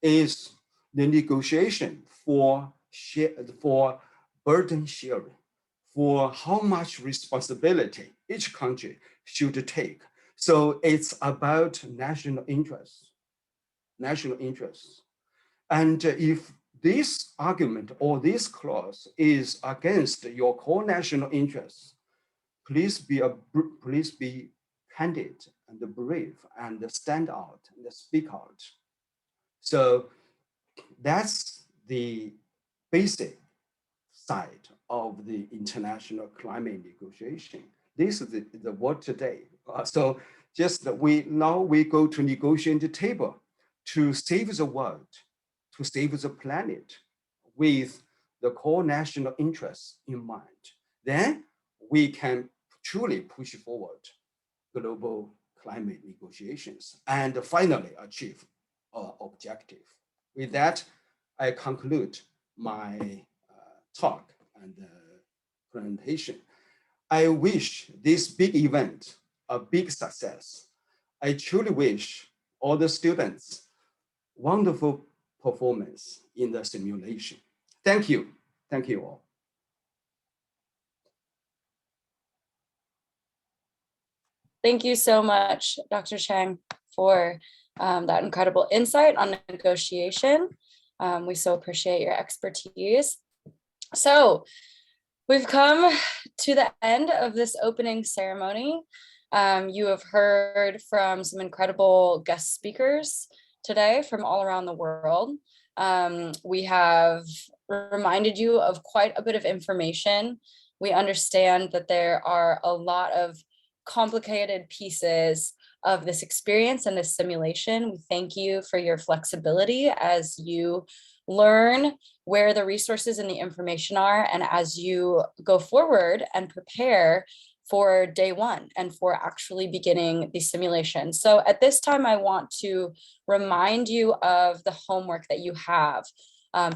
is the negotiation for burden sharing, for how much responsibility each country should take. So it's about national interests. And if this argument or this clause is against your core national interests, please be candid and brave and stand out and speak out. So that's the basic side of the international climate negotiation. This is the word today. So just now we go to negotiate the table to save the world, to save the planet with the core national interests in mind. Then we can truly push forward global climate negotiations and finally achieve our objective. With that, I conclude my talk and presentation. I wish this big event a big success. I truly wish all the students wonderful performance in the simulation. Thank you. Thank you all. Thank you so much, Dr. Chang, for that incredible insight on negotiation. We so appreciate your expertise. So we've come to the end of this opening ceremony. You have heard from some incredible guest speakers today from all around the world. We have reminded you of quite a bit of information. We understand that there are a lot of complicated pieces of this experience and this simulation. We thank you for your flexibility as you learn where the resources and the information are, and as you go forward and prepare for day one and for actually beginning the simulation. So at this time, I want to remind you of the homework that you have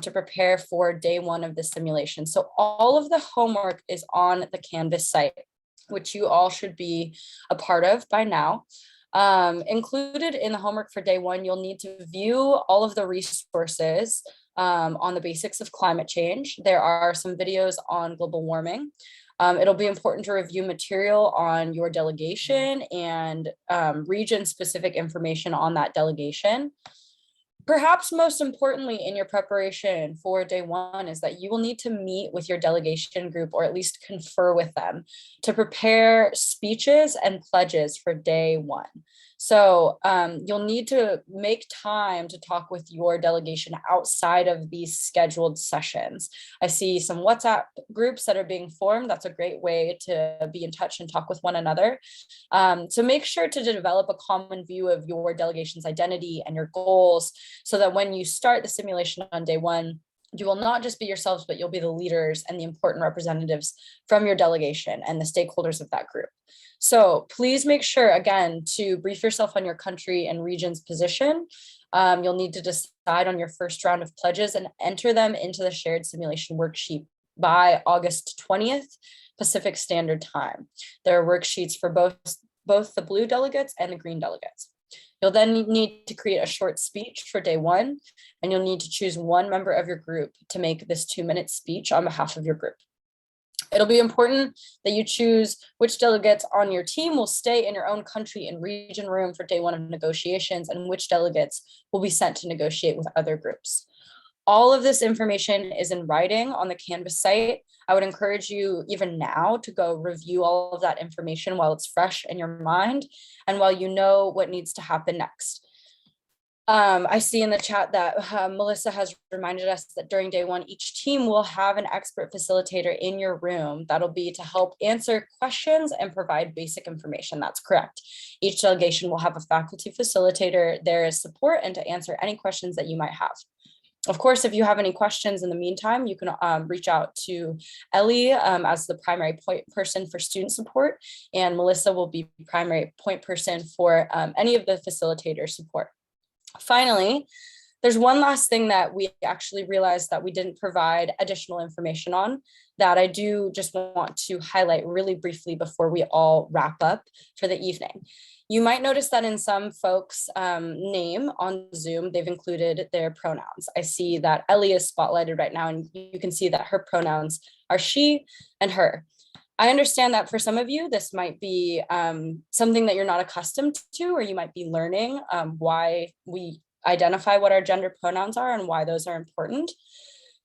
to prepare for day one of the simulation. So all of the homework is on the Canvas site, which you all should be a part of by now. Included in the homework for day one, you'll need to view all of the resources on the basics of climate change. There are some videos on global warming. It'll be important to review material on your delegation and region-specific information on that delegation. Perhaps most importantly in your preparation for day one is that you will need to meet with your delegation group, or at least confer with them, to prepare speeches and pledges for day one. So you'll need to make time to talk with your delegation outside of these scheduled sessions. I see some WhatsApp groups that are being formed. That's a great way to be in touch and talk with one another. So make sure to develop a common view of your delegation's identity and your goals, so that when you start the simulation on day one, You will not just be yourselves, but you'll be the leaders and the important representatives from your delegation and the stakeholders of that group. So please make sure, again, to brief yourself on your country and region's position. You'll need to decide on your first round of pledges and enter them into the shared simulation worksheet by August 20th, Pacific Standard Time. There are worksheets for both the blue delegates and the green delegates. You'll then need to create a short speech for day one, and you'll need to choose one member of your group to make this 2-minute speech on behalf of your group. It'll be important that you choose which delegates on your team will stay in your own country and region room for day one of negotiations, and which delegates will be sent to negotiate with other groups. All of this information is in writing on the Canvas site. I would encourage you even now to go review all of that information while it's fresh in your mind and while you know what needs to happen next. I see in the chat that Melissa has reminded us that during day one, each team will have an expert facilitator in your room that'll be to help answer questions and provide basic information. That's correct. Each delegation will have a faculty facilitator there as support and to answer any questions that you might have. Of course, if you have any questions in the meantime, you can reach out to Ellie as the primary point person for student support, and Melissa will be primary point person for any of the facilitator support. Finally, there's one last thing that we actually realized that we didn't provide additional information on that I do just want to highlight really briefly before we all wrap up for the evening. You might notice that in some folks' name on Zoom, they've included their pronouns. I see that Ellie is spotlighted right now, and you can see that her pronouns are she and her. I understand that for some of you, this might be something that you're not accustomed to, or you might be learning why we identify what our gender pronouns are and why those are important.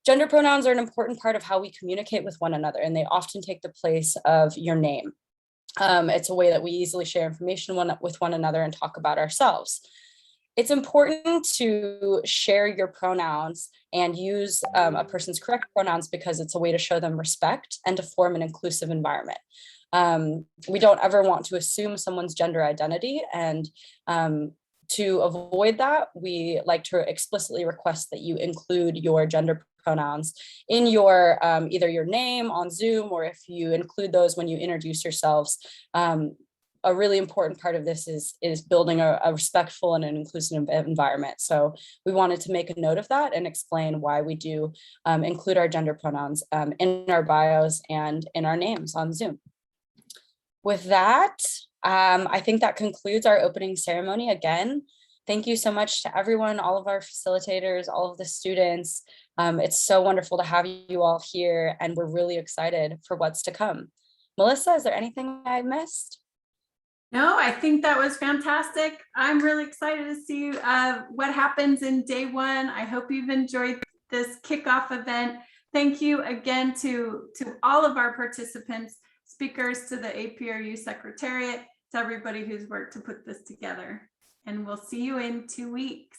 Gender pronouns are an important part of how we communicate with one another, and they often take the place of your name. It's a way that we easily share information with one another and talk about ourselves. It's important to share your pronouns and use a person's correct pronouns because it's a way to show them respect and to form an inclusive environment. We don't ever want to assume someone's gender identity, and to avoid that, we like to explicitly request that you include your gender pronouns in your either your name on Zoom, or if you include those when you introduce yourselves. A really important part of this is building a respectful and an inclusive environment. So we wanted to make a note of that and explain why we do include our gender pronouns in our bios and in our names on Zoom. With that, I think that concludes our opening ceremony. Again, thank you so much to everyone, all of our facilitators, all of the students. It's so wonderful to have you all here, and we're really excited for what's to come. Melissa, is there anything I missed? No, I think that was fantastic. I'm really excited to see what happens in day one. I hope you've enjoyed this kickoff event. Thank you again to all of our participants, speakers, to the APRU Secretariat, to everybody who's worked to put this together. And we'll see you in 2 weeks.